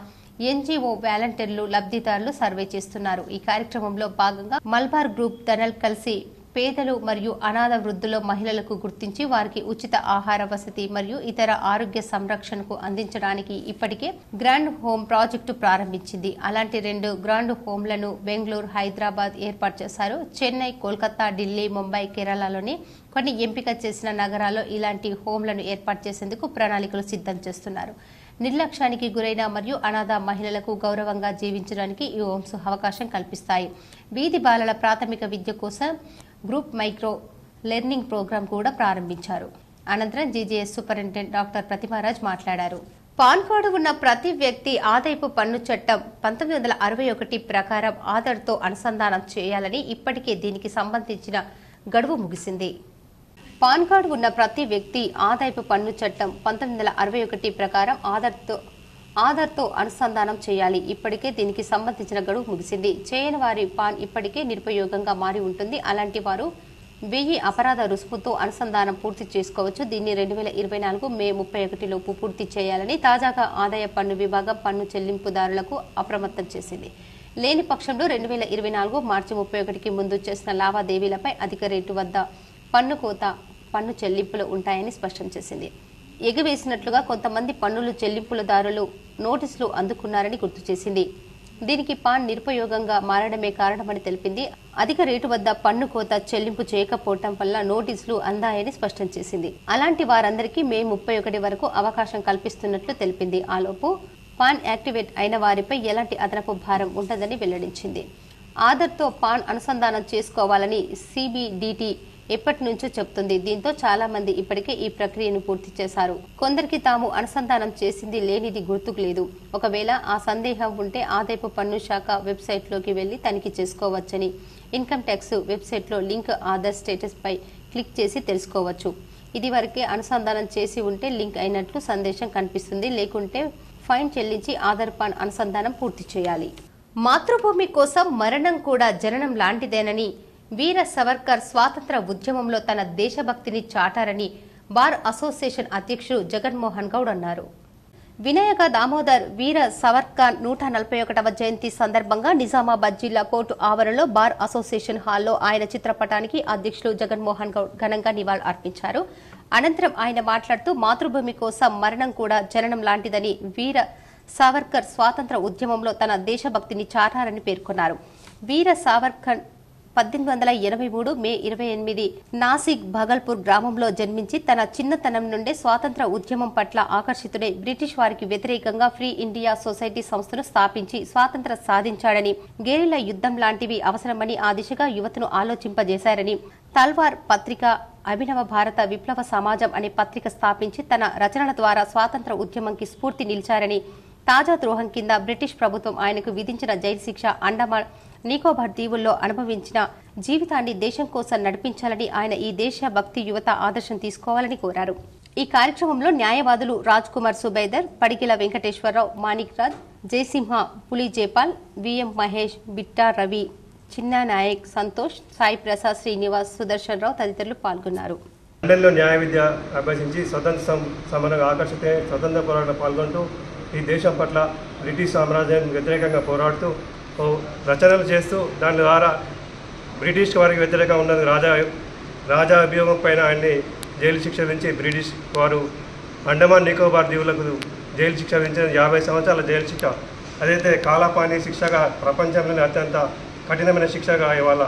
ఎన్జీఓ వాలంటీర్లు లబ్ధిదారులు సర్వే చేస్తున్నారు. ఈ కార్యక్రమంలో భాగంగా మల్బార్ గ్రూప్, ధనల్ కలిసి పేదలు మరియు అనాథ వృద్ధుల మహిళలకు గుర్తించి వారికి ఉచిత ఆహార వసతి మరియు ఇతర ఆరోగ్య సంరక్షణకు అందించడానికి ఇప్పటికే గ్రాండ్ హోమ్ ప్రాజెక్టు ప్రారంభించింది. అలాంటి 2 గ్రాండ్ హోమ్లను బెంగళూరు, హైదరాబాద్ ఏర్పాటు చేశారు. చెన్నై, కోల్కతా, ఢిల్లీ, ముంబై, కేరళలోని కొన్ని ఎంపిక చేసిన నగరాల్లో ఇలాంటి హోమ్లను ఏర్పాటు చేసేందుకు ప్రణాళికలు సిద్ధం చేస్తున్నారు. నిర్లక్ష్యానికి గురైన మరియు అనాథ మహిళలకు గౌరవంగా జీవించడానికి ఈ హోమ్స్ అవకాశం కల్పిస్తాయి. వీధి బాలల ప్రాథమిక విద్య కోసం గ్రూప్ మైక్రో లెర్నింగ్ ప్రోగ్రాం కూడా ప్రారంభించారు. అనంతరం జీజీఎస్ సూపరింటెండెంట్ డాక్టర్ ప్రతిమారాజ్ మాట్లాడారు. పాన్ కార్డు ఉన్న ప్రతి వ్యక్తి ఆదాయపు పన్ను చట్టం 1961 ప్రకారం ఆధార్తో అనుసంధానం చేయాలని ఇప్పటికే దీనికి సంబంధించిన గడువు ముగిసింది. పాన్ కార్డు ఉన్న ప్రతి వ్యక్తి ఆదాయపు పన్ను చట్టం 1961 ప్రకారం ఆధార్తో అనుసంధానం చేయాలి. ఇప్పటికే దీనికి సంబంధించిన గడువు ముగిసింది. చేయని వారి పాన్ ఇప్పటికే నిరుపయోగంగా మారి ఉంటుంది. అలాంటి వారు 1000 అపరాధ రుసుముతో అనుసంధానం పూర్తి చేసుకోవచ్చు. దీన్ని 2024 మే 31 లోపు పూర్తి చేయాలని తాజాగా ఆదాయ పన్ను విభాగం పన్ను చెల్లింపుదారులకు అప్రమత్తం చేసింది. లేని పక్షంలో 2024 మార్చి 31కి ముందు చేసిన లావాదేవీలపై అధిక రేటు వద్ద పన్ను చెల్లింపులు ఉంటాయని స్పష్టం చేసింది. ఎగవేసినట్లుగా కొంతమంది పన్నులు చెల్లింపులదారులు నోటీసులు అందుకున్నారని గుర్తు చేసింది. దీనికి పాన్ నిరుపయోగంగా మారడమే కారణమని తెలిపింది. అధిక రేటు వద్ద పన్ను కోత చెల్లింపు చేయకపోవటం వల్ల నోటీసులు అందాయని స్పష్టం చేసింది. అలాంటి వారందరికీ మే 31 వరకు అవకాశం కల్పిస్తున్నట్లు తెలిపింది. ఆలోపు పాన్ యాక్టివేట్ అయిన వారిపై ఎలాంటి అదనపు భారం ఉండదని వెల్లడించింది. ఆధార్తో పాన్ అనుసంధానం చేసుకోవాలని సిబిడిటి ఎప్పటి నుంచో చెబుతుంది. దీంతో చాలా మంది ఇప్పటికే ఈ ప్రక్రియను పూర్తి చేశారు. కొందరికి తాము అనుసంధానం చేసింది లేనిది గుర్తుకు లేదు. ఒకవేళ ఆ సందేహం ఉంటే ఆదాయపు పన్ను శాఖ వెబ్సైట్లోకి వెళ్లి తనిఖీ చేసుకోవచ్చని ఇన్కమ్ ట్యాక్స్ వెబ్సైట్లో లింక్ ఆధార్ స్టేటస్ పై క్లిక్ చేసి తెలుసుకోవచ్చు. ఇది వరకే అనుసంధానం చేసి ఉంటే లింక్ అయినట్లు సందేశం కనిపిస్తుంది. లేకుంటే ఫైన్ చెల్లించి ఆధార్ పాన్ అనుసంధానం పూర్తి చేయాలి. మాతృభూమి కోసం మరణం కూడా జననం లాంటిదేనని వీర సవర్కర్ స్వాతంత్ర ఉద్యమంలో తన దేశభక్తిని చాటారని బార్ అసోసియేషన్ అధ్యక్షుడు జగన్మోహన్ గౌడ్ అన్నారు. వినాయక దామోదర్ వీర సవర్కర్ 141వ జయంతి సందర్భంగా నిజామాబాద్ జిల్లా కోర్టు ఆవరణలో బార్ అసోసియేషన్ హాల్లో ఆయన చిత్రపటానికి అధ్యక్షులు జగన్మోహన్ గౌడ్ ఘనంగా నివాళులు అర్పించారు. అనంతరం ఆయన మాట్లాడుతూ మాతృభూమి కోసం మరణం కూడా జననం లాంటిదని వీర సావర్కర్ స్వాతంత్ర ఉద్యమంలో తన దేశభక్తిని చాటారని పేర్కొన్నారు. వీర సావర్కర్ 1883 మే 28 నాసిక్ భగల్పూర్ గ్రామంలో జన్మించి తన చిన్నతనం నుండే స్వాతంత్ర ఉద్యమం పట్ల ఆకర్షితుడై బ్రిటిష్ వారికి వ్యతిరేకంగా ఫ్రీ ఇండియా సొసైటీ సంస్థను స్థాపించి స్వాతంత్రం సాధించాడని, గెరిల్లా యుద్ధం లాంటివి అవసరమని ఆ దిశగా యువతను ఆలోచింపజేశారని, తల్వార్ పత్రిక, అభినవ భారత విప్లవ సమాజం అనే పత్రిక స్థాపించి తన రచనల ద్వారా స్వాతంత్ర ఉద్యమంకి స్ఫూర్తి నిలిచారని, తాజా ద్రోహం కింద బ్రిటిష్ ప్రభుత్వం ఆయనకు విధించిన జైలు శిక్ష అండమాన్ నికోబార్ దీవుల్లో అనుభవించిన జీవితాన్ని దేశం కోసం నడిపించాలని ఆయన ఈ దేశ భక్తి యువత ఆదర్శం తీసుకోవాలని కోరారు. ఈ కార్యక్రమంలో న్యాయవాదులు రాజ్ కుమార్ సుబేదర్, పడిగిల వెంకటేశ్వరరావు, మాణిక్ రాజ్, జయసింహ, పులి జేపాల్, విఎం మహేష్, బిట్టా రవి, చిన్నా నాయక్, సంతోష్, సాయి ప్రసాద్, శ్రీనివాస్, సుదర్శన్ రావు తదితరులు పాల్గొన్నారు. లండన్లో న్యాయ విద్య అభ్యసించి స్వతంత్ర సమరం ఆకర్షితే స్వతంత్ర పోరాటంలో పాల్గొంటూ ఈ దేశం పట్ల బ్రిటిష్ సామ్రాజ్యానికి వ్యతిరేకంగా పోరాడుతూ రచనలు చేస్తూ దాని ద్వారా బ్రిటిష్ వారికి వ్యతిరేకంగా ఉన్నది రాజా అభియోగం పైన ఆయన్ని జైలు శిక్ష విధించి బ్రిటిష్ వారు అండమాన్ నికోబార్ దీవులకు జైలు శిక్ష విధించిన 50 సంవత్సరాల జైలు శిక్ష, అదైతే కాలాపాని శిక్షగా ప్రపంచంలోనే అత్యంత కఠినమైన శిక్షగా ఇవాళ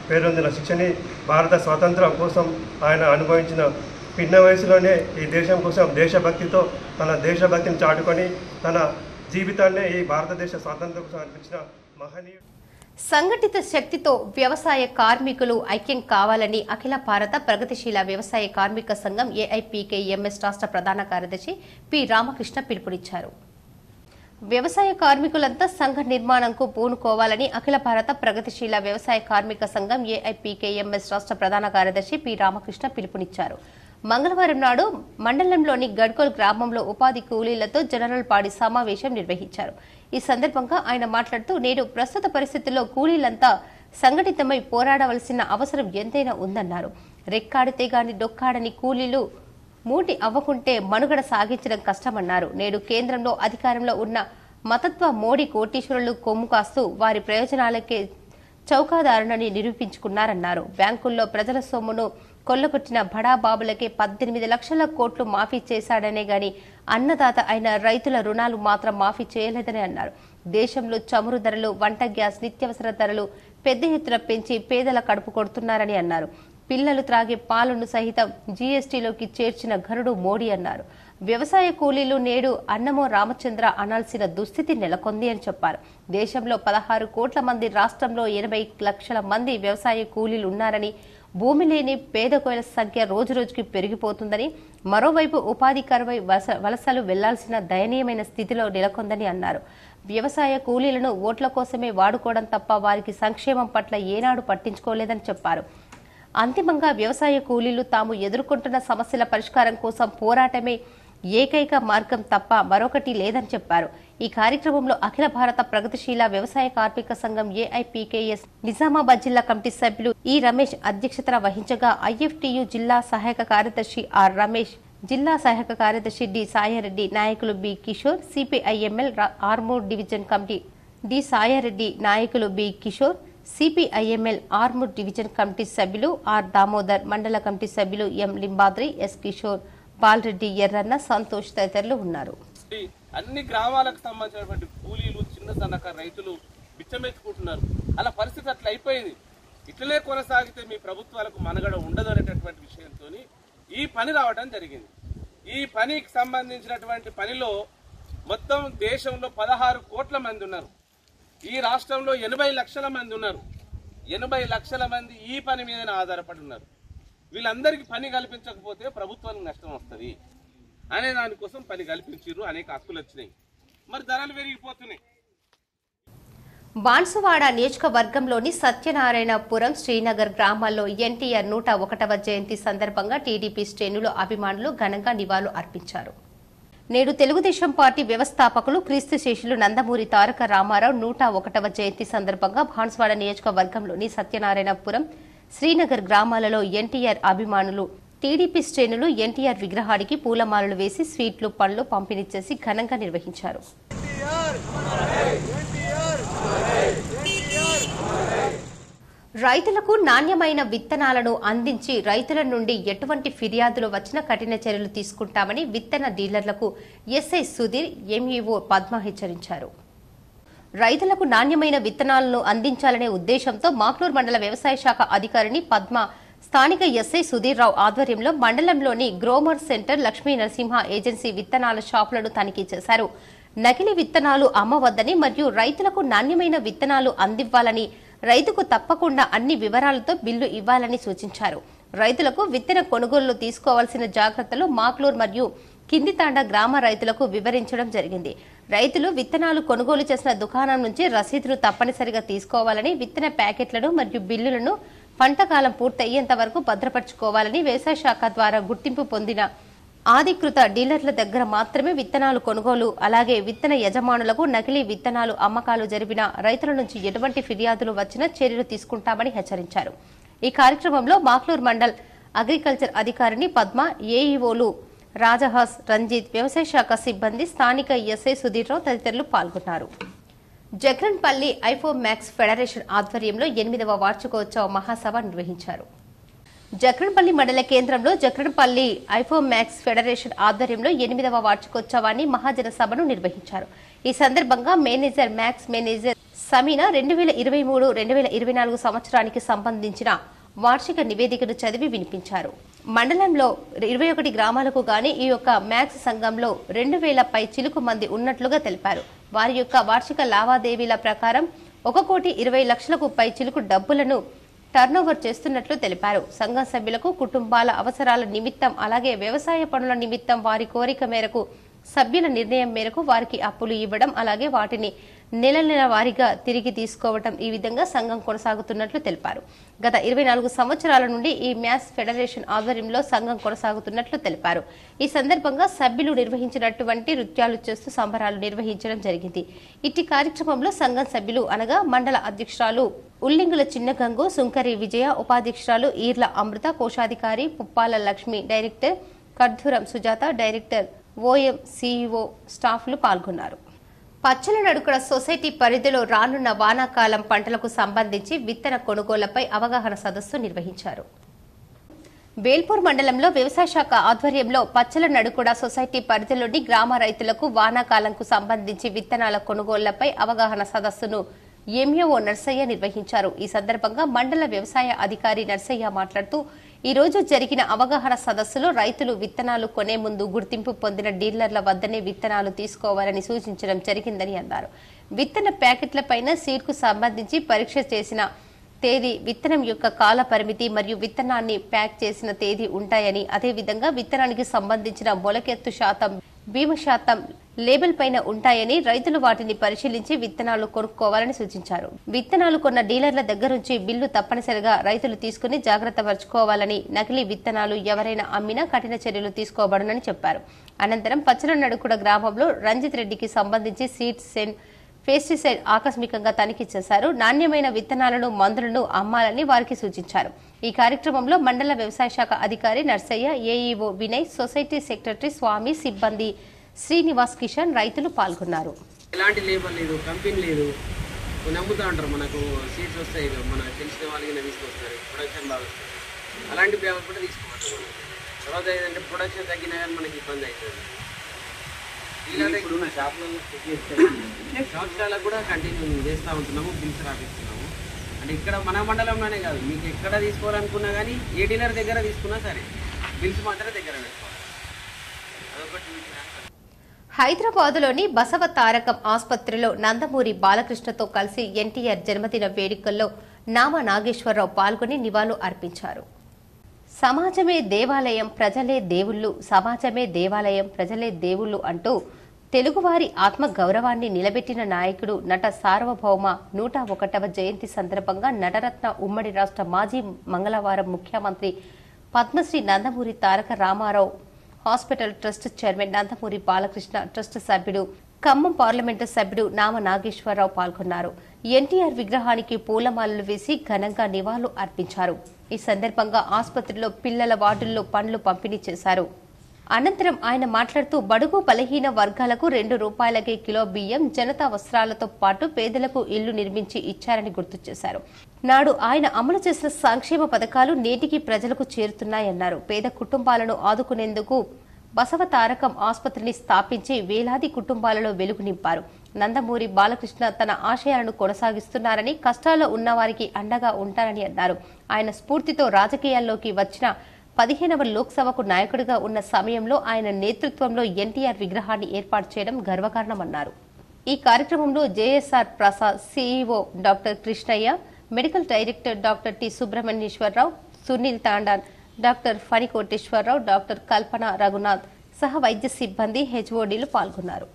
పేరొందిన శిక్షని భారత స్వాతంత్రం కోసం ఆయన అనుభవించిన పిన్న వయసులోనే ఈ దేశం కోసం దేశభక్తితో తన దేశభక్తిని చాటుకొని తన జీవితాన్నే ఈ భారతదేశ స్వాతంత్రం కోసం అర్పించిన మహనీయుడు. సంఘటిత శక్తితో వ్యవసాయ కార్మికులు ఐక్యం కావాలని అఖిల భారత ప్రగతిశీల వ్యవసాయ కార్మిక సంఘం ఏఐపీకేఎంఎస్ రాష్ట్ర ప్రధాన కార్యదర్శి పి రామకృష్ణ పిలుపునిచ్చారు. వ్యవసాయ కార్మికులంతా సంఘ నిర్మాణంకు పూనుకోవాలని అఖిల భారత ప్రగతిశీల వ్యవసాయ కార్మిక సంఘం ఏఐపీకేఎంఎస్ రాష్ట్ర ప్రధాన కార్యదర్శి పి రామకృష్ణ పిలుపునిచ్చారు. మంగళవారం నాడు మండలంలోని గడ్కోల్ గ్రామంలో ఉపాధి కూలీలతో జనరల్ పాడి సమావేశం నిర్వహించారు. ఈ సందర్భంగా ఆయన మాట్లాడుతూ నేడు ప్రస్తుత పరిస్థితుల్లో కూలీలంతా సంఘటితమై పోరాడవలసిన అవసరం ఎంతైనా ఉందన్నారు. రెక్కాడితే గాని డొక్కాడని కూలీలు మూటి అవ్వకుంటే మనుగడ సాగించడం కష్టమన్నారు. నేడు కేంద్రంలో అధికారంలో ఉన్న మతత్వ మోడీ కోటీశ్వరులు కొమ్ము కాస్తూ వారి ప్రయోజనాలకే చౌకాదారునని నిరూపించుకున్నారన్నారు. బ్యాంకుల్లో ప్రజల సొమ్మును కొల్లగొట్టిన బడాబాబులకే 18 లక్షల కోట్లు మాఫీ చేశాడనే గాని అన్నదాత అయిన రైతుల రుణాలు మాత్రం మాఫీ చేయలేదని అన్నారు. దేశంలో చమురు ధరలు, వంట గ్యాస్, నిత్యావసర ధరలు పెద్ద ఎత్తున పెంచి పేదల కడుపు కొడుతున్నారని అన్నారు. పిల్లలు త్రాగే పాలను సహితం జీఎస్టీలోకి చేర్చిన ఘనుడు మోడీ అన్నారు. వ్యవసాయ కూలీలు నేడు అన్నమో రామచంద్ర అనాల్సిన దుస్థితి నెలకొంది అని చెప్పారు. దేశంలో 16 కోట్ల మంది, రాష్ట్రంలో 80 లక్షల మంది వ్యవసాయ కూలీలు ఉన్నారని, భూమి లేని పేద కోయల సంఖ్య రోజురోజుకి పెరిగిపోతుందని, మరోవైపు ఉపాధి కరువై వలసలు వెళ్లాల్సిన దయనీయమైన స్థితిలో నెలకొందని అన్నారు. వ్యవసాయ కూలీలను ఓట్ల కోసమే వాడుకోవడం తప్ప వారికి సంక్షేమం పట్ల ఏనాడు పట్టించుకోలేదని చెప్పారు. అంతిమంగా వ్యవసాయ కూలీలు తాము ఎదుర్కొంటున్న సమస్యల పరిష్కారం కోసం పోరాటమే ఏకైక మార్గం తప్ప మరొకటి లేదని చెప్పారు. ఈ కార్యక్రమంలో అఖిల భారత ప్రగతిశీల వ్యవసాయ కార్మిక సంఘం ఏఐపీకేఎస్ నిజామాబాద్ జిల్లా కమిటీ సభ్యులు ఈ రమేష్ అధ్యక్షతన వహించగా, ఐఎఫ్టియు జిల్లా సహాయక కార్యదర్శి ఆర్ రమేష్, జిల్లా సహాయక కార్యదర్శి డి సాయారెడ్డి, నాయకులు B Kishore, CPIML Armoor division committee D Sayareddy, నాయకులు B Kishore, CPIML Armoor division committee సభ్యులు ఆర్ దామోదర్, మండల కమిటీ సభ్యులు ఎం లింబాద్రి, ఎస్ కిషోర్, బాలరెడ్డి, ఎర్రన్న, సంతోష్ తదితరులు ఉన్నారు. అన్ని గ్రామాలకు సంబంధించినటువంటి కూలీలు, చిన్న సన్నకారు రైతులు బిచ్చమెత్తుకుంటున్నారు. అలా పరిస్థితి అట్లా అయిపోయింది. ఇట్లనే కొనసాగితే మీ ప్రభుత్వాలకు మనుగడ ఉండదు అనేటటువంటి విషయంతో ఈ పని రావడం జరిగింది. ఈ పనికి సంబంధించినటువంటి పనిలో మొత్తం దేశంలో 16 కోట్ల మంది ఉన్నారు. ఈ రాష్ట్రంలో 80 లక్షల మంది ఉన్నారు. 80 లక్షల మంది ఈ పని మీదనే ఆధారపడి ఉన్నారు. వీళ్ళందరికీ పని కల్పించకపోతే ప్రభుత్వానికి నష్టం వస్తుంది అనే దానికోసం పని కల్పించారు. అనేక హక్కులు వచ్చినాయి. మరి ధరలు పెరిగిపోతున్నాయి. బాన్సువాడ నియోజకవర్గంలోని సత్యనారాయణపురం, శ్రీనగర్ గ్రామాల్లో ఎన్టీఆర్ 101వ జయంతి సందర్భంగా టీడీపీ శ్రేణులు, అభిమానులు ఘనంగా నివాళులు అర్పించారు. నేడు తెలుగుదేశం పార్టీ వ్యవస్థాపకులు క్రీస్తు శేషులు నందమూరి తారక రామారావు 101వ జయంతి సందర్భంగా బాన్సువాడ నియోజకవర్గంలోని సత్యనారాయణపురం, శ్రీనగర్ గ్రామాలలో ఎన్టీఆర్ అభిమానులు, టీడీపీ శ్రేణులు ఎన్టీఆర్ విగ్రహానికి పూలమాలలు వేసి స్వీట్లు, పండ్లు పంపిణీ చేసి ఘనంగా నిర్వహించారు. రైతులకు నాణ్యమైన విత్తనాలను అందించి రైతుల నుండి ఎటువంటి ఫిర్యాదులు వచ్చినా కఠిన చర్యలు తీసుకుంటామని విత్తన డీలర్లకు ఎస్ఐ సుధీర్, ఎంఈఓ పద్మ హెచ్చరించారు. రైతులకు నాణ్యమైన విత్తనాలను అందించాలనే ఉద్దేశంతో మాక్లూర్ మండల వ్యవసాయ శాఖ అధికారిని పద్మ స్థానిక ఎస్ఐ సుధీర్ రావు ఆధ్వర్యంలో మండలంలోని గ్రోమర్ సెంటర్, లక్ష్మీ నరసింహ ఏజెన్సీ విత్తనాల షాపులను తనిఖీ చేశారు. నకిలీ విత్తనాలు అమ్మవద్దని మరియు రైతులకు నాణ్యమైన విత్తనాలు అందివ్వాలని, రైతుకు తప్పకుండా అన్ని వివరాలతో బిల్లు ఇవ్వాలని సూచించారు. రైతులకు విత్తన కొనుగోలు తీసుకోవాల్సిన జాగ్రత్తలు మాక్లూర్ మరియు కింది తాండా గ్రామ రైతులకు వివరించడం జరిగింది. రైతులు విత్తనాలు కొనుగోలు చేసిన దుకాణం నుంచి రసీదులు తప్పనిసరిగా తీసుకోవాలని, విత్తన ప్యాకెట్లను మరియు బిల్లులను పంటకాలం పూర్తయ్యేంత వరకు భద్రపరచుకోవాలని, వ్యవసాయ శాఖ ద్వారా గుర్తింపు పొందిన అధికృత డీలర్ల దగ్గర మాత్రమే విత్తనాలు కొనుగోలు, అలాగే విత్తన యజమానులకు నకిలీ విత్తనాలు అమ్మకాలు జరిపిన రైతుల నుంచి ఎటువంటి ఫిర్యాదులు వచ్చినా చర్యలు తీసుకుంటామని హెచ్చరించారు. ఈ కార్యక్రమంలో మాక్లూర్ మండల్ అగ్రికల్చర్ అధికారిని పద్మ, ఏఈఓలు రాజహాస్, రంజిత్, వ్యవసాయ శాఖ సిబ్బంది, స్థానిక ఎస్ఐ సుధీర్ రావు తదితరులు పాల్గొన్నారు. జక్రన్పల్లి ఐఫోమ్యాక్స్ ఫెడరేషన్ ఆధ్వర్యంలో 8వ వార్షికోత్సవ మహాసభ నిర్వహించారు. జక్రన్పల్లి మండల కేంద్రంలో జక్రన్పల్లి ఐఫోమ్యాక్స్ ఫెడరేషన్ ఆధ్వర్యంలో 8వ వార్షికోత్సవాన్ని మహాజన సభను నిర్వహించారు. ఈ సందర్భంగా మేనేజర్ సమీనా 2023-2024 సంవత్సరానికి సంబంధించిన వార్షిక నివేదికను చదివి వినిపించారు. మండలంలో 21 గ్రామాలకు గాని ఈ యొక్క మ్యాక్స్ సంఘంలో 2000 పై చిలుకు మంది ఉన్నట్లుగా తెలిపారు. వారి యొక్క వార్షిక లావాదేవీల ప్రకారం 1,20,00,000కు పై చిలుకు డబ్బులను టర్నోవర్ చేస్తున్నట్లు తెలిపారు. సంఘం సభ్యులకు కుటుంబాల అవసరాల నిమిత్తం, అలాగే వ్యవసాయ పనుల నిమిత్తం వారి కోరిక మేరకు, సభ్యుల నిర్ణయం మేరకు వారికి అప్పులు ఇవ్వడం, అలాగే వాటిని నెల వారీగా తిరిగి తీసుకోవడం, ఈ విధంగా సంఘం కొనసాగుతున్నట్లు తెలిపారు. గత 24 సంవత్సరాల నుండి ఈ మ్యాథ్స్ ఫెడరేషన్ ఆధ్వర్యంలో సంఘం కొనసాగుతున్నట్లు తెలిపారు. ఈ సందర్భంగా సభ్యులు నిర్వహించినటువంటి నృత్యాలు చేస్తూ సంబరాలు నిర్వహించడం జరిగింది. ఇట్టి కార్యక్రమంలో సంఘం సభ్యులు అనగా మండల అధ్యక్షురాలు ఉల్లింగుల చిన్నగంగు, సుంకరి విజయ, ఉపాధ్యక్షురాలు ఈర్ల అమృత, కోశాధికారి Puppala Lakshmi, director Kardhuram Sujatha, director OM, CEO, స్టాఫ్లు పాల్గొన్నారు. పచ్చల నడుకడ సొసైటీ పరిధిలో రానున్న వానాకాలం పంటలకు సంబంధించి విత్తన కొనుగోళ్లపై అవగాహన సదస్సు నిర్వహించారు. వేల్పూర్ మండలంలో వ్యవసాయ శాఖ ఆధ్వర్యంలో పచ్చల నడుకడ సొసైటీ పరిధిలోని గ్రామ రైతులకు వానాకాలంకు సంబంధించి విత్తనాల కొనుగోళ్లపై అవగాహన సదస్సును ఎంఈఓ నర్సయ్య నిర్వహించారు. ఈ సందర్భంగా మండల వ్యవసాయ అధికారి నర్సయ్య మాట్లాడుతూ ఈ రోజు జరిగిన అవగాహన సదస్సులో రైతులు విత్తనాలు కొనే ముందు గుర్తింపు పొందిన డీలర్ల వద్దనే విత్తనాలు తీసుకోవాలని సూచించడం జరిగిందని అన్నారు. విత్తన ప్యాకెట్లపైన సీడ్కు సంబంధించి పరీక్ష చేసిన తేదీ, విత్తనం యొక్క కాల పరిమితి మరియు విత్తనాన్ని ప్యాక్ చేసిన తేదీ ఉంటాయని, అదేవిధంగా విత్తనానికి సంబంధించిన మొలకెత్తు శాతం, బీమ శాతం లేబుల్ పైన ఉంటాయని రైతులు వాటిని పరిశీలించి విత్తనాలు కొనుక్కోవాలని సూచించారు. విత్తనాలు కొన్న డీలర్ల దగ్గర నుంచి బిల్లు తప్పనిసరిగా రైతులు తీసుకుని జాగ్రత్త పరచుకోవాలని, నకిలీ విత్తనాలు ఎవరైనా అమ్మినా కఠిన చర్యలు తీసుకోబడునని చెప్పారు. అనంతరం పచ్చల నడుకుడ గ్రామంలో రంజిత్ రెడ్డికి సంబంధించి సీడ్స్ అండ్ పెస్టిసైడ్ ఆకస్మికంగా తనిఖీ చేశారు. నాణ్యమైన విత్తనాలను, మందులను అమ్మాలని వారికి సూచించారు. ఈ కార్యక్రమంలో మండల వ్యవసాయ శాఖ అధికారి Narsaiah, AEO Vinay, society secretary Swamy, సిబ్బంది శ్రీనివాస్, కిషన్, రైతులు పాల్గొన్నారు. ఎలాంటి లేబర్ లేదు, కంపెనీ లేదు, నమ్ముతూ ఉంటారు. మనకు సీడ్స్ వస్తాయి, మనకు తెలిసిన వాళ్ళకి తీసుకొస్తారు, ప్రొడక్షన్ బాగా వస్తుంది. అలాంటి పేపర్ కూడా తీసుకోవచ్చు. తర్వాత ఏంటంటే ప్రొడక్షన్ తగ్గినా కానీ మనకి ఇబ్బంది అవుతుంది. షాప్స్లలో కూడా కంటిన్యూ చేస్తూ ఉంటున్నాము, బిల్స్ రాపిస్తున్నాము. అంటే ఇక్కడ మన మండలంలోనే కాదు, మీకు ఎక్కడ తీసుకోవాలనుకున్నా కానీ ఏ డీలర్ దగ్గర తీసుకున్నా సరే బిల్స్ మాత్రమే దగ్గర పెట్టుకోవాలి. అదొకటి. హైదరాబాద్లోని బసవ తారకం ఆసుపత్రిలో నందమూరి బాలకృష్ణతో కలిసి ఎన్టీఆర్ జన్మదిన వేడుకల్లో నామ నాగేశ్వరరావు పాల్గొని నివాళులు అర్పించారు. సమాజమే దేవాలయం, ప్రజలే దేవుళ్లు, సమాజమే దేవాలయం, ప్రజలే దేవుళ్లు అంటూ తెలుగువారి ఆత్మ గౌరవాన్ని నిలబెట్టిన నాయకుడు, నట సార్వభౌమ 101వ జయంతి సందర్భంగా నటరత్న ఉమ్మడి రాష్ట్ర మాజీ మంగళవారం ముఖ్యమంత్రి Padmashri Nandamuri Taraka Ramarao hospital trust chairman Nandamuri Balakrishna, trust సభ్యుడు, ఖమ్మం పార్లమెంటు సభ్యుడు నామ నాగేశ్వరరావు పాల్గొన్నారు. ఎన్టీఆర్ విగ్రహానికి పూలమాలలు వేసి ఘనంగా నివాళులు అర్పించారు. ఈ సందర్భంగా ఆసుపత్రిలో పిల్లల వార్డుల్లో పండ్లు పంపిణీ చేశారు. అనంతరం ఆయన మాట్లాడుతూ బడుగు బలహీన వర్గాలకు ₹2 కిలో బియ్యం, జనతా వస్త్రాలతో పాటు పేదలకు ఇళ్లు నిర్మించి ఇచ్చారని గుర్తు చేశారు. నాడు ఆయన అమలు చేసిన సంక్షేమ పథకాలు నేటికి ప్రజలకు చేరుతున్నాయన్నారు. పేద కుటుంబాలను ఆదుకునేందుకు బసవ తారకం ఆసుపత్రిని స్థాపించి వేలాది కుటుంబాలలో వెలుగు నింపారు. నందమూరి బాలకృష్ణ తన ఆశయాలను కొనసాగిస్తున్నారని, కష్టాల్లో ఉన్నవారికి అండగా ఉంటారని అన్నారు. ఆయన స్ఫూర్తితో రాజకీయాల్లోకి వచ్చిన 15వ లోక్సభకు నాయకుడిగా ఉన్న సమయంలో ఆయన నేతృత్వంలో ఎన్టీఆర్ విగ్రహాన్ని ఏర్పాటు చేయడం గర్వకారణమన్నారు. ఈ కార్యక్రమంలో JSR Prasad, CEO doctor Krishnaiah, medical director doctor T Subrahmanyeswararao, Sunil Tandon, doctor Phanikoteswararao, doctor Kalpana Raghunath సహా వైద్య సిబ్బంది, హెచ్ఓడీలు పాల్గొన్నారు.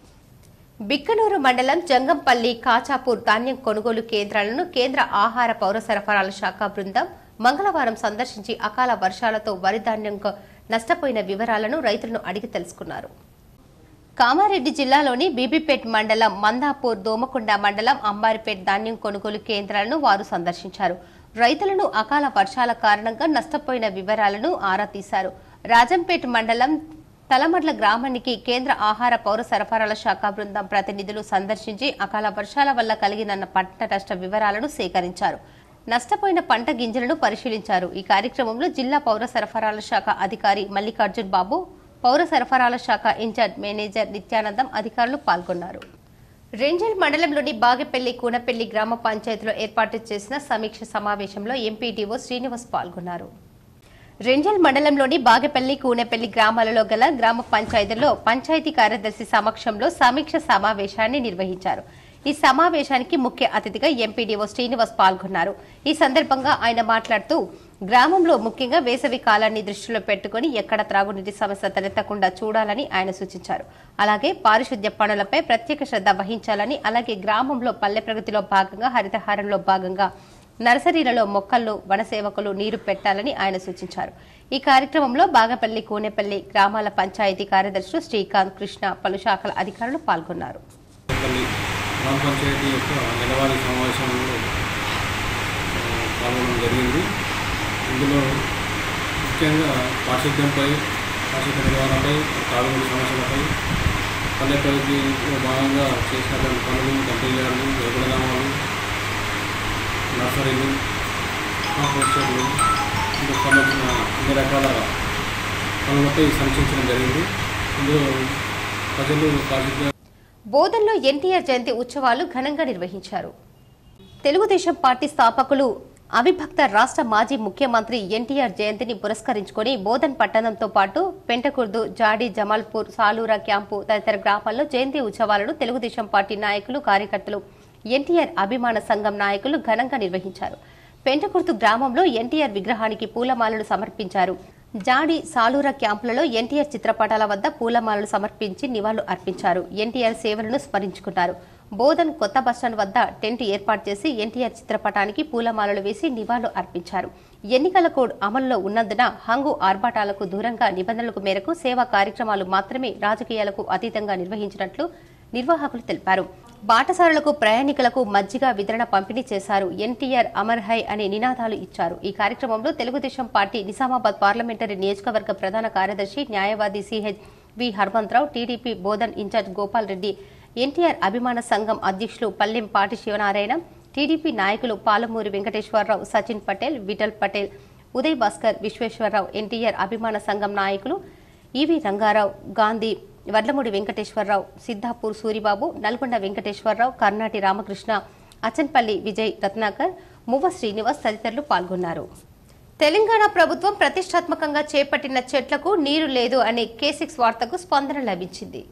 బిక్కనూరు మండలం జంగంపల్లి, కాచాపూర్ ధాన్యం కొనుగోలు కేంద్రాలను కేంద్ర ఆహార పౌర సరఫరాల శాఖ బృందం మంగళవారం సందర్శించి అకాల వర్షాలతో వరి ధాన్యం నష్టపోయిన వివరాలను రైతులను అడిగి తెలుసుకున్నారు. కామారెడ్డి జిల్లాలోని బీబీపేట్ మండలం, మందాపూర్, దోమకొండ మండలం, అంబారిపేట్ ధాన్యం కొనుగోలు కేంద్రాలను వారు సందర్శించారు. రైతులను అకాల వర్షాల కారణంగా నష్టపోయిన వివరాలను ఆరా తీశారు. రాజంపేట్ మండలం తలమడ్ల గ్రామానికి కేంద్ర ఆహార పౌర సరఫరాల శాఖ బృందం ప్రతినిధులు సందర్శించి అకాల వర్షాల వల్ల కలిగిన పంట నష్ట వివరాలను సేకరించారు. నష్టపోయిన పంట గింజలను పరిశీలించారు. ఈ కార్యక్రమంలో జిల్లా పౌర సరఫరాల శాఖ అధికారి మల్లికార్జున్ బాబు, పౌర సరఫరాల శాఖ ఇన్ఛార్జ్ మేనేజర్ నిత్యానందం, అధికారులు పాల్గొన్నారు. రెంజల్ మండలంలోని బాగెపల్లి, కూనపల్లి గ్రామ పంచాయతీలో ఏర్పాటు చేసిన సమీక్ష సమావేశంలో ఎంపీడీఓ శ్రీనివాస్ పాల్గొన్నారు. రెంజల్ మండలంలోని బాగెపల్లి, కూనపల్లి గ్రామాలలో గల గ్రామ పంచాయతీల్లో పంచాయతీ కార్యదర్శి సమక్షంలో సమీక్ష సమావేశాన్ని నిర్వహించారు. ఈ సమావేశానికి ముఖ్య అతిథిగా ఎంపీడీఓ శ్రీనివాస్ పాల్గొన్నారు. ఈ సందర్భంగా ఆయన మాట్లాడుతూ గ్రామంలో ముఖ్యంగా వేసవి కాలాన్ని దృష్టిలో పెట్టుకుని ఎక్కడ త్రాగునీటి సమస్య తలెత్తకుండా చూడాలని ఆయన సూచించారు. అలాగే పారిశుద్ధ్య పనులపై ప్రత్యేక శ్రద్ధ వహించాలని, అలాగే గ్రామంలో పల్లె ప్రగతిలో భాగంగా హరితహారంలో భాగంగా నర్సరీలలో మొక్కలను వనసేవకులు నీరు పెట్టాలని ఆయన సూచించారు. ఈ కార్యక్రమంలో బాగపల్లి, కూనేపల్లి గ్రామాల పంచాయతీ కార్యదర్శులు శ్రీకాంత్, కృష్ణ, పలు శాఖల అధికారులు పాల్గొన్నారు. గ్రామ పంచాయతీ యొక్క నెలవారీ సమావేశంలో పాల్గొనడం జరిగింది. ఇందులో ముఖ్యంగా పారిశుద్ధ్యంపై, పారిశుద్ధ్య నిర్వహణపై, తాగునీటి సమస్యలపై, పల్లె ప్రగతిలో భాగంగా చేసినటువంటి పనులు, కంపెనీ యార్డులు, ఎరువుల గ్రామాలు, నర్సరీలు, కాంపోస్టర్లు, ఇంకా సంబంధించిన అన్ని రకాల పనులపై సమీక్షించడం జరిగింది. ఇందులో ప్రజలు బోధన్లో ఎన్టీఆర్ జయంతి ఉత్సవాలు ఘనంగా నిర్వహించారు. తెలుగుదేశం పార్టీ స్థాపకులు అవిభక్త రాష్ట్ర మాజీ ముఖ్యమంత్రి ఎన్టీఆర్ జయంతిని పురస్కరించుకుని బోధన్ పట్టణంతో పాటు పెంటకుర్దు, జాడి, జమాల్పూర్, సాలూరా క్యాంపు తదితర గ్రామాల్లో జయంతి ఉత్సవాలను తెలుగుదేశం పార్టీ నాయకులు, కార్యకర్తలు, ఎన్టీఆర్ అభిమాన సంఘం నాయకులు ఘనంగా నిర్వహించారు. పెంటకుర్దు గ్రామంలో ఎన్టీఆర్ విగ్రహానికి పూలమాలలు సమర్పించారు. జాడి, సాలూరా క్యాంపులలో ఎన్టీఆర్ చిత్రపటాల వద్ద పూలమాలలు సమర్పించి నివాళులు అర్పించారు. ఎన్టీఆర్ సేవలను స్మరించుకున్నారు. బోధన్ కొత్త బస్టాండ్ వద్ద టెంట్ ఏర్పాటు చేసి ఎన్టీఆర్ చిత్రపటానికి పూలమాలలు వేసి నివాళులు అర్పించారు. ఎన్నికల కోడ్ అమలులో ఉన్నందున హంగు ఆర్భాటాలకు దూరంగా నిబంధనలకు మేరకు సేవా కార్యక్రమాలు మాత్రమే రాజకీయాలకు అతీతంగా నిర్వహించినట్లు నిర్వాహకులు తెలిపారు. బాటసారులకు, ప్రయాణికులకు మజ్జిగ వితరణ పంపిణీ చేశారు. ఎన్టీఆర్ అమర్ హై అనే నినాదాలు ఇచ్చారు. ఈ కార్యక్రమంలో తెలుగుదేశం పార్టీ నిజామాబాద్ పార్లమెంటరీ నియోజకవర్గ ప్రధాన కార్యదర్శి, న్యాయవాది సిహెచ్.వి. హనుమంతరావు, టీడీపీ బోధన్ ఇన్ఛార్జ్ గోపాల్ రెడ్డి, ఎన్టీఆర్ అభిమాన సంఘం అధ్యక్షులు పల్లెం పాటి శివనారాయణ, టీడీపీ నాయకులు పాలమూరి వెంకటేశ్వరరావు, సచిన్ పటేల్, విఠల్ పటేల్, ఉదయ్ భాస్కర్, విశ్వేశ్వరరావు, ఎన్టీఆర్ అభిమాన సంఘం నాయకులు ఈవి రంగారావు, గాంధీ, వడ్లమూడి వెంకటేశ్వరరావు, సిద్ధాపూర్ సూరిబాబు, నల్గొండ వెంకటేశ్వరరావు, కర్నాటి రామకృష్ణ, అచన్పల్లి విజయ్ రత్నాకర్, మువ్వ శ్రీనివాస్ తదితరులు పాల్గొన్నారు. తెలంగాణ ప్రభుత్వం ప్రతిష్టాత్మకంగా చేపట్టిన చెట్లకు నీరు లేదు అనే K6 వార్తకు స్పందన లభించింది.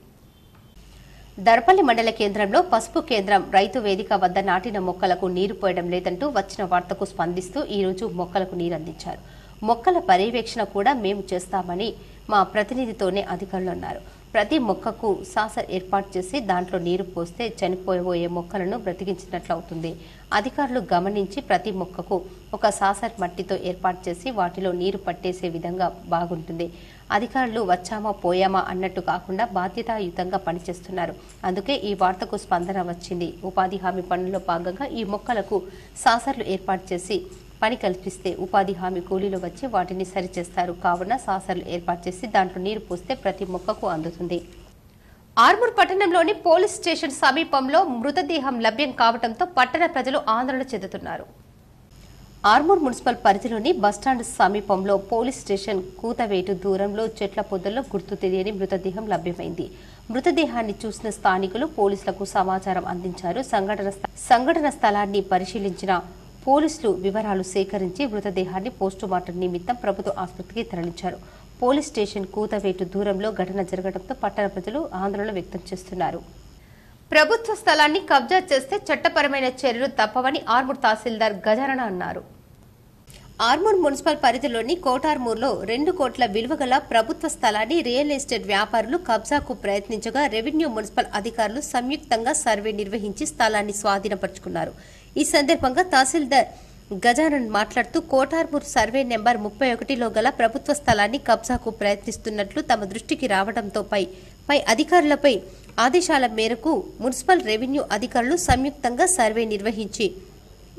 దర్పల్లి మండల కేంద్రంలో పసుపు కేంద్రం రైతు వేదిక వద్ద నాటిన మొక్కలకు నీరు పోయడం లేదంటూ వచ్చిన వార్తకు స్పందిస్తూ ఈ రోజు మొక్కలకు నీరందించారు. మొక్కల పర్యవేక్షణ కూడా మేము చేస్తామని మా ప్రతినిధితోనే అధికారులు అన్నారు. ప్రతి మొక్కకు సాసర్ ఏర్పాటు చేసి దాంట్లో నీరు పోస్తే చనిపోయే మొక్కలను బ్రతికించినట్లవుతుంది. అధికారులు గమనించి ప్రతి మొక్కకు ఒక సాసర్ మట్టితో ఏర్పాటు చేసి వాటిలో నీరు పట్టేసే విధంగా బాగుంటుంది. అధికారులు వచ్చామా పోయామా అన్నట్టు కాకుండా బాధ్యతాయుతంగా పనిచేస్తున్నారు. అందుకే ఈ వార్తకు స్పందన వచ్చింది. ఉపాధి హామీ పనుల్లో భాగంగా ఈ మొక్కలకు సాసర్లు ఏర్పాటు చేసి పని కల్పిస్తే ఉపాధి హామీ కూలీలు వచ్చి వాటిని సరిచేస్తారు. కావున సాసర్లు ఏర్పాటు చేసి దాంట్లో నీరు పోస్తే ప్రతి మొక్కకు అందుతుంది. ఆర్మూర్ పట్టణంలోని పోలీస్ స్టేషన్ సమీపంలో మృతదేహం లభ్యం కావడంతో పట్టణ ప్రజలు ఆందోళన చెందుతున్నారు. ఆర్మూర్ మున్సిపల్ పరిధిలోని బస్టాండ్ సమీపంలో పోలీస్ స్టేషన్ కూతవేటు దూరంలో చెట్ల పొదల్లో గుర్తు తెలియని మృతదేహం లభ్యమైంది. మృతదేహాన్ని చూసిన స్థానికులు పోలీసులకు సమాచారం అందించారు. సంఘటన స్థలాన్ని పరిశీలించిన పోలీసులు వివరాలు సేకరించి మృతదేహాన్ని పోస్టుమార్టం నిమిత్తం ప్రభుత్వ ఆసుపత్రికి తరలించారు. పోలీస్ స్టేషన్ కూతవేటు దూరంలో ఘటన జరగడంతో పట్టణ ప్రజలు ఆందోళన వ్యక్తం చేస్తున్నారు. ప్రభుత్వ స్థలాన్ని కబ్జా చేస్తే చట్టపరమైన చర్యలు తప్పవని ఆర్మూర్ తహసీల్దార్ గజానన అన్నారు. ఆర్మూర్ మున్సిపల్ పరిధిలోని కోటార్మూర్లో 2 కోట్ల విలువ గల ప్రభుత్వ స్థలాన్ని రియల్ ఎస్టేట్ వ్యాపారులు కబ్జాకు ప్రయత్నించగా రెవెన్యూ మున్సిపల్ అధికారులు సంయుక్తంగా సర్వే నిర్వహించి స్థలాన్ని స్వాధీనపరుచుకున్నారు. ఈ సందర్భంగా తహసీల్దార్ గజానన్ మాట్లాడుతూ కోటార్మూర్ సర్వే నెంబర్ 31లో గల ప్రభుత్వ స్థలాన్ని కబ్జాకు ప్రయత్నిస్తున్నట్లు తమ దృష్టికి రావడంతో పై అధికారులపై ఆదేశాల మేరకు మున్సిపల్ రెవెన్యూ అధికారులు సంయుక్తంగా సర్వే నిర్వహించి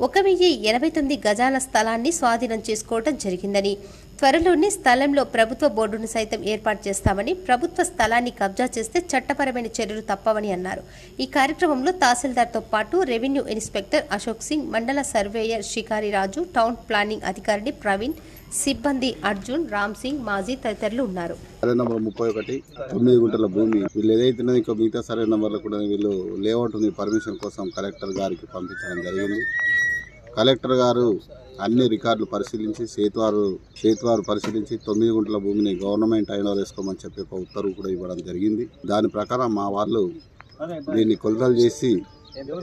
1089 గజాల స్థలాన్ని స్వాధీనం చేసుకోవడం జరిగిందని, త్వరలోనే స్థలంలో ప్రభుత్వ బోర్డును సైతం ఏర్పాటు చేస్తామని, ప్రభుత్వ స్థలాన్ని కబ్జా చేస్తే చట్టపరమైన చర్యలు తప్పవని అన్నారు. ఈ కార్యక్రమంలో తహసీల్దార్తో పాటు రెవెన్యూ ఇన్స్పెక్టర్ అశోక్ సింగ్, మండల సర్వేయర్ షికారి రాజు, టౌన్ ప్లానింగ్ అధికారిని ప్రవీణ్, సిబ్బంది అర్జున్, రామ్ సింగ్, మాజీ తదితరులు ఉన్నారు. సర్వే నంబర్ 31 9 గుంటల భూమి వీళ్ళు ఏదైతే ఇంకా మిగతా సర్వే నంబర్లు కూడా వీళ్ళు లేఅవుట్ పర్మిషన్ కోసం కలెక్టర్ గారికి పంపించడం జరిగింది. కలెక్టర్ గారు అన్ని రికార్డులు పరిశీలించి సేతువారు పరిశీలించి 9 గుంటల భూమిని గవర్నమెంట్ అయినో వేసుకోమని చెప్పి ఒక ఉత్తర్వు కూడా ఇవ్వడం జరిగింది. దాని ప్రకారం మా వాళ్ళు దీన్ని కొలతలు చేసి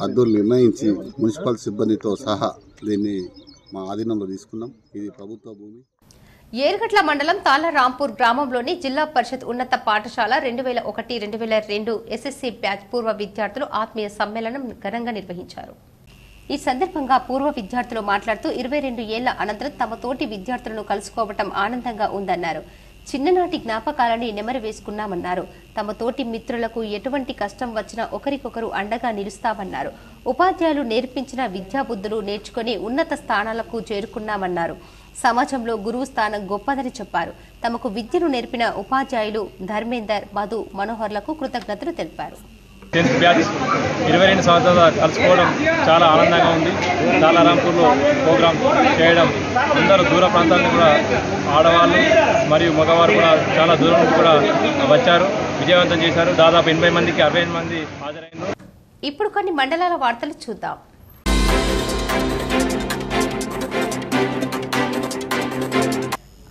హద్దులు నిర్ణయించి మున్సిపల్ సిబ్బందితో సహా దీన్ని మా ఆధీనంలో తీసుకున్నాం. ఇది ప్రభుత్వ భూమి. ఏర్గట్ల మండలం తాళరాంపూర్ గ్రామంలోని జిల్లా పరిషత్ ఉన్నత పాఠశాల 2001-2002 ఎస్ఎస్సీ బ్యాచ్ పూర్వ విద్యార్థులు ఆత్మీయ సమ్మేళనం ఘనంగా నిర్వహించారు. ఈ సందర్భంగా పూర్వ విద్యార్థులు మాట్లాడుతూ 22 ఏళ్ల అనంతరం తమ తోటి విద్యార్థులను కలుసుకోవటం ఆనందంగా ఉందన్నారు. చిన్ననాటి జ్ఞాపకాలని నెమరు వేసుకున్నామన్నారు. తమ తోటి మిత్రులకు ఎటువంటి కష్టం వచ్చినా ఒకరికొకరు అండగా నిలుస్తామన్నారు. ఉపాధ్యాయులు నేర్పించిన విద్యాబుద్ధులు నేర్చుకుని ఉన్నత స్థానాలకు చేరుకున్నామన్నారు. సమాజంలో గురువు స్థానం గొప్పదని చెప్పారు. తమకు విద్యను నేర్పిన ఉపాధ్యాయులు ధర్మేందర్, మధు, మనోహర్లకు కృతజ్ఞతలు తెలిపారు. 10th బ్యాచ్ 22 సంవత్సరాలు కలుసుకోవడం చాలా ఆనందంగా ఉంది. లాలారాంపూర్లో ప్రోగ్రాం చేయడం, అందరూ దూర ప్రాంతాలను కూడా ఆడవాళ్ళు మరియు మగవారు కూడా చాలా దూరం నుంచి కూడా వచ్చారు, విజయవంతం చేశారు. దాదాపు 80 మందికి 60 మంది హాజరైనారు. ఇప్పుడు కొన్ని మండలాల వార్తలు చూద్దాం.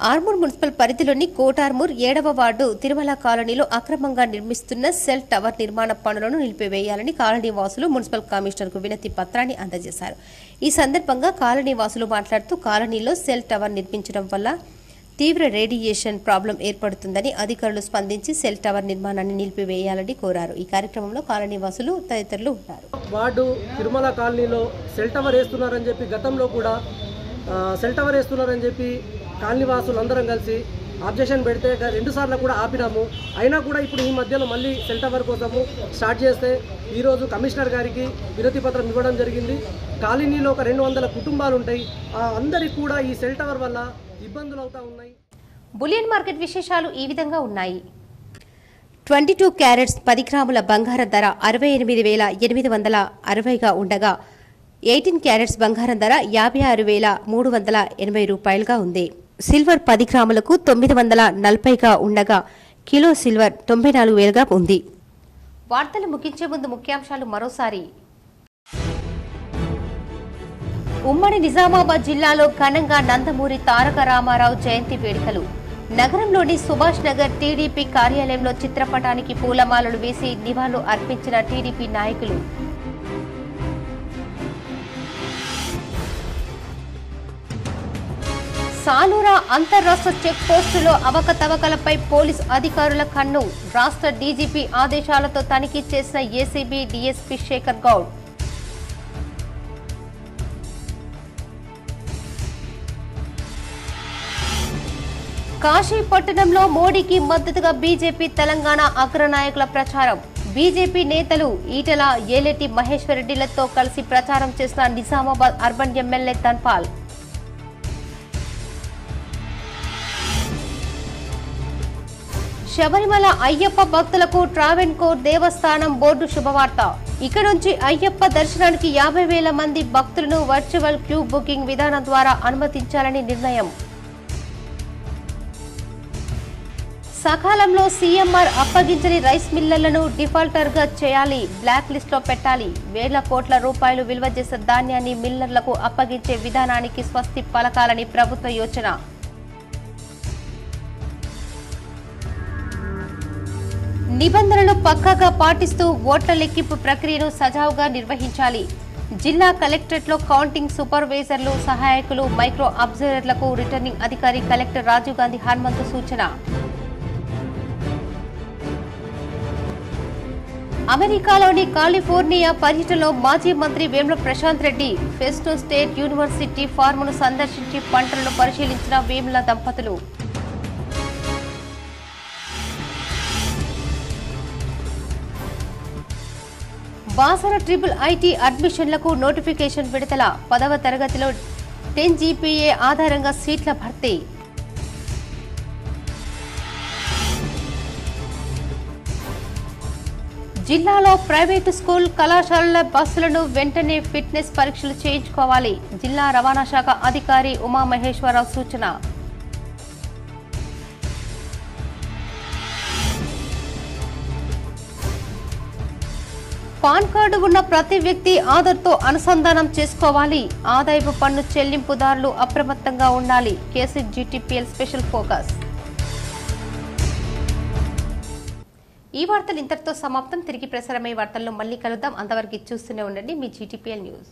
ఆర్మూర్ మున్సిపల్ పరిధిలోని కోటార్మూర్ 7వ వార్డు తిరుమల కాలనీలో అక్రమంగా నిర్మిస్తున్న సెల్ టవర్ నిర్మాణ పనులను నిలిపివేయాలని కాలనీ వాసులు మున్సిపల్ కమిషనర్కు వినతి పత్రాన్ని అందజేశారు. ఈ సందర్భంగా కాలనీ వాసులు మాట్లాడుతూ కాలనీలో సెల్ టవర్ నిర్మించడం వల్ల తీవ్ర రేడియేషన్ ప్రాబ్లం ఏర్పడుతుందని అధికారులు స్పందించి సెల్ టవర్ నిర్మాణాన్ని నిలిపివేయాలని కోరారు. ఈ కార్యక్రమంలో కాలనీ వాసులు తదితరులు ఉన్నారు. వార్డు తిరుమల కాలనీలో సెల్ టవర్ వేస్తున్నారని చెప్పి గతంలో కూడా సెల్ టవర్ వేస్తున్నారని చెప్పి కాలనీవాసులు అందరం కలిసి ఆబ్జెక్షన్ పెడితే 2 సార్లు కూడా ఆపినాము. అయినా కూడా ఇప్పుడు ఈ మధ్యలో మళ్ళీ సెల్ టవర్ కోసము స్టార్ట్ చేస్తే ఈరోజు కమిషనర్ గారికి వినతి పత్రం ఇవ్వడం జరిగింది. కాలనీలో ఒక 200 కుటుంబాలు ఉంటాయి. అందరికీ కూడా ఈ సెల్ టవర్ వల్ల ఇబ్బందులు అవుతా ఉన్నాయి. బులియన్ మార్కెట్ విశేషాలు ఈ విధంగా ఉన్నాయి. 22 క్యారెట్స్ 10 గ్రాముల బంగారం ధర 68,860గా ఉండగా 18 క్యారెట్స్ బంగారం ధర 56,380 రూపాయలుగా ఉంది. సిల్వర్ 10 గ్రాములకు 940గా ఉండగా కిలో సిల్వర్ 94,000గా ఉంది. వార్తలు ముగించే ముందు ముఖ్యాంశాలు మరోసారి. ఉమ్మడి నిజామాబాద్ జిల్లాలో ఘనంగా నందమూరి తారక రామారావు జయంతి వేడుకలు. నగరంలోని సుభాష్ నగర్ టీడీపీ కార్యాలయంలో చిత్రపటానికి పూలమాలలు వేసి నివాళులు అర్పించిన టీడీపీ నాయకులు. సాలూరా అంతర్రాష్ట్ర చెక్ పోస్టులో అవకతవకలపై పోలీసు అధికారుల కన్ను. రాష్ట్ర డీజీపీ ఆదేశాలతో తనిఖీ చేసిన ఏసీబీ డీఎస్పీ శేఖర్ గౌడ్. కాశీపట్టణంలో మోడీకి మద్దతుగా బీజేపీ తెలంగాణ అగ్రనాయకుల ప్రచారం. బీజేపీ నేతలు ఈటెల, ఏలేటి మహేశ్వరరెడ్డిలతో కలిసి ప్రచారం చేసిన నిజామాబాద్ అర్బన్ ఎమ్మెల్యే ధన్పాల్. శబరిమల అయ్యప్ప భక్తులకు ట్రావెన్కోర్ దేవస్థానం బోర్డు శుభవార్త. ఇక నుంచి అయ్యప్ప దర్శనానికి 50,000 మంది భక్తులను వర్చువల్ క్యూ బుకింగ్ విధానం ద్వారా అనుమతించాలని నిర్ణయం. సకాలంలో సీఎంఆర్ అప్పగించని రైస్ మిల్లర్లను డిఫాల్టర్గా చేయాలి, బ్లాక్ లిస్టులో పెట్టాలి. వేల కోట్ల రూపాయలు విలువ చేసే ధాన్యాన్ని మిల్లర్లకు అప్పగించే విధానానికి స్వస్తి పలకాలని ప్రభుత్వ యోచన. నిబంధనలు పక్కాగా పాటిస్తూ ఓట్ల లెక్కింపు ప్రక్రియను సజావుగా నిర్వహించాలి. జిల్లా కలెక్టరేట్లో కౌంటింగ్ సూపర్వైజర్లు, సహాయకులు, మైక్రో అబ్జర్వర్లకు రిటర్నింగ్ అధికారి కలెక్టర్ రాజీవ్ గాంధీ హనుమంతు సూచన. అమెరికాలోని కాలిఫోర్నియా పర్యటనలో మాజీ మంత్రి వేముల ప్రశాంత్ రెడ్డి ఫెస్టో స్టేట్ యూనివర్సిటీ ఫార్మును సందర్శించి పంటలను పరిశీలించిన వేముల దంపతులు. బాసర ట్రిపుల్ ఐటీ అడ్మిషన్లకు నోటిఫికేషన్ విడుదల. 10వ తరగతిలో 10 జీపీఏ ఆధారంగా సీట్ల భర్తీ. జిల్లాలో ప్రైవేటు స్కూల్, కళాశాలల బస్సులను వెంటనే ఫిట్నెస్ పరీక్షలు చేయించుకోవాలి. జిల్లా రవాణా శాఖ అధికారి ఉమామహేశ్వరరావు సూచన. పాన్ కార్డు ఉన్న ప్రతి వ్యక్తి ఆధార్తో అనుసంధానం చేసుకోవాలి. ఆదాయపు పన్ను చెల్లింపుదారులు అప్రమత్తంగా ఉండాలి. కేసీజీటీపీఎల్ స్పెషల్ ఫోకస్. ఈ వార్తలు ఇంతటితో సమాప్తం. తిరిగి ప్రసారమయ్యే వార్తల్లో మళ్ళీ కలుద్దాం. అంతవరకు చూస్తూనే ఉండండి మీ జీటీపీఎల్ న్యూస్.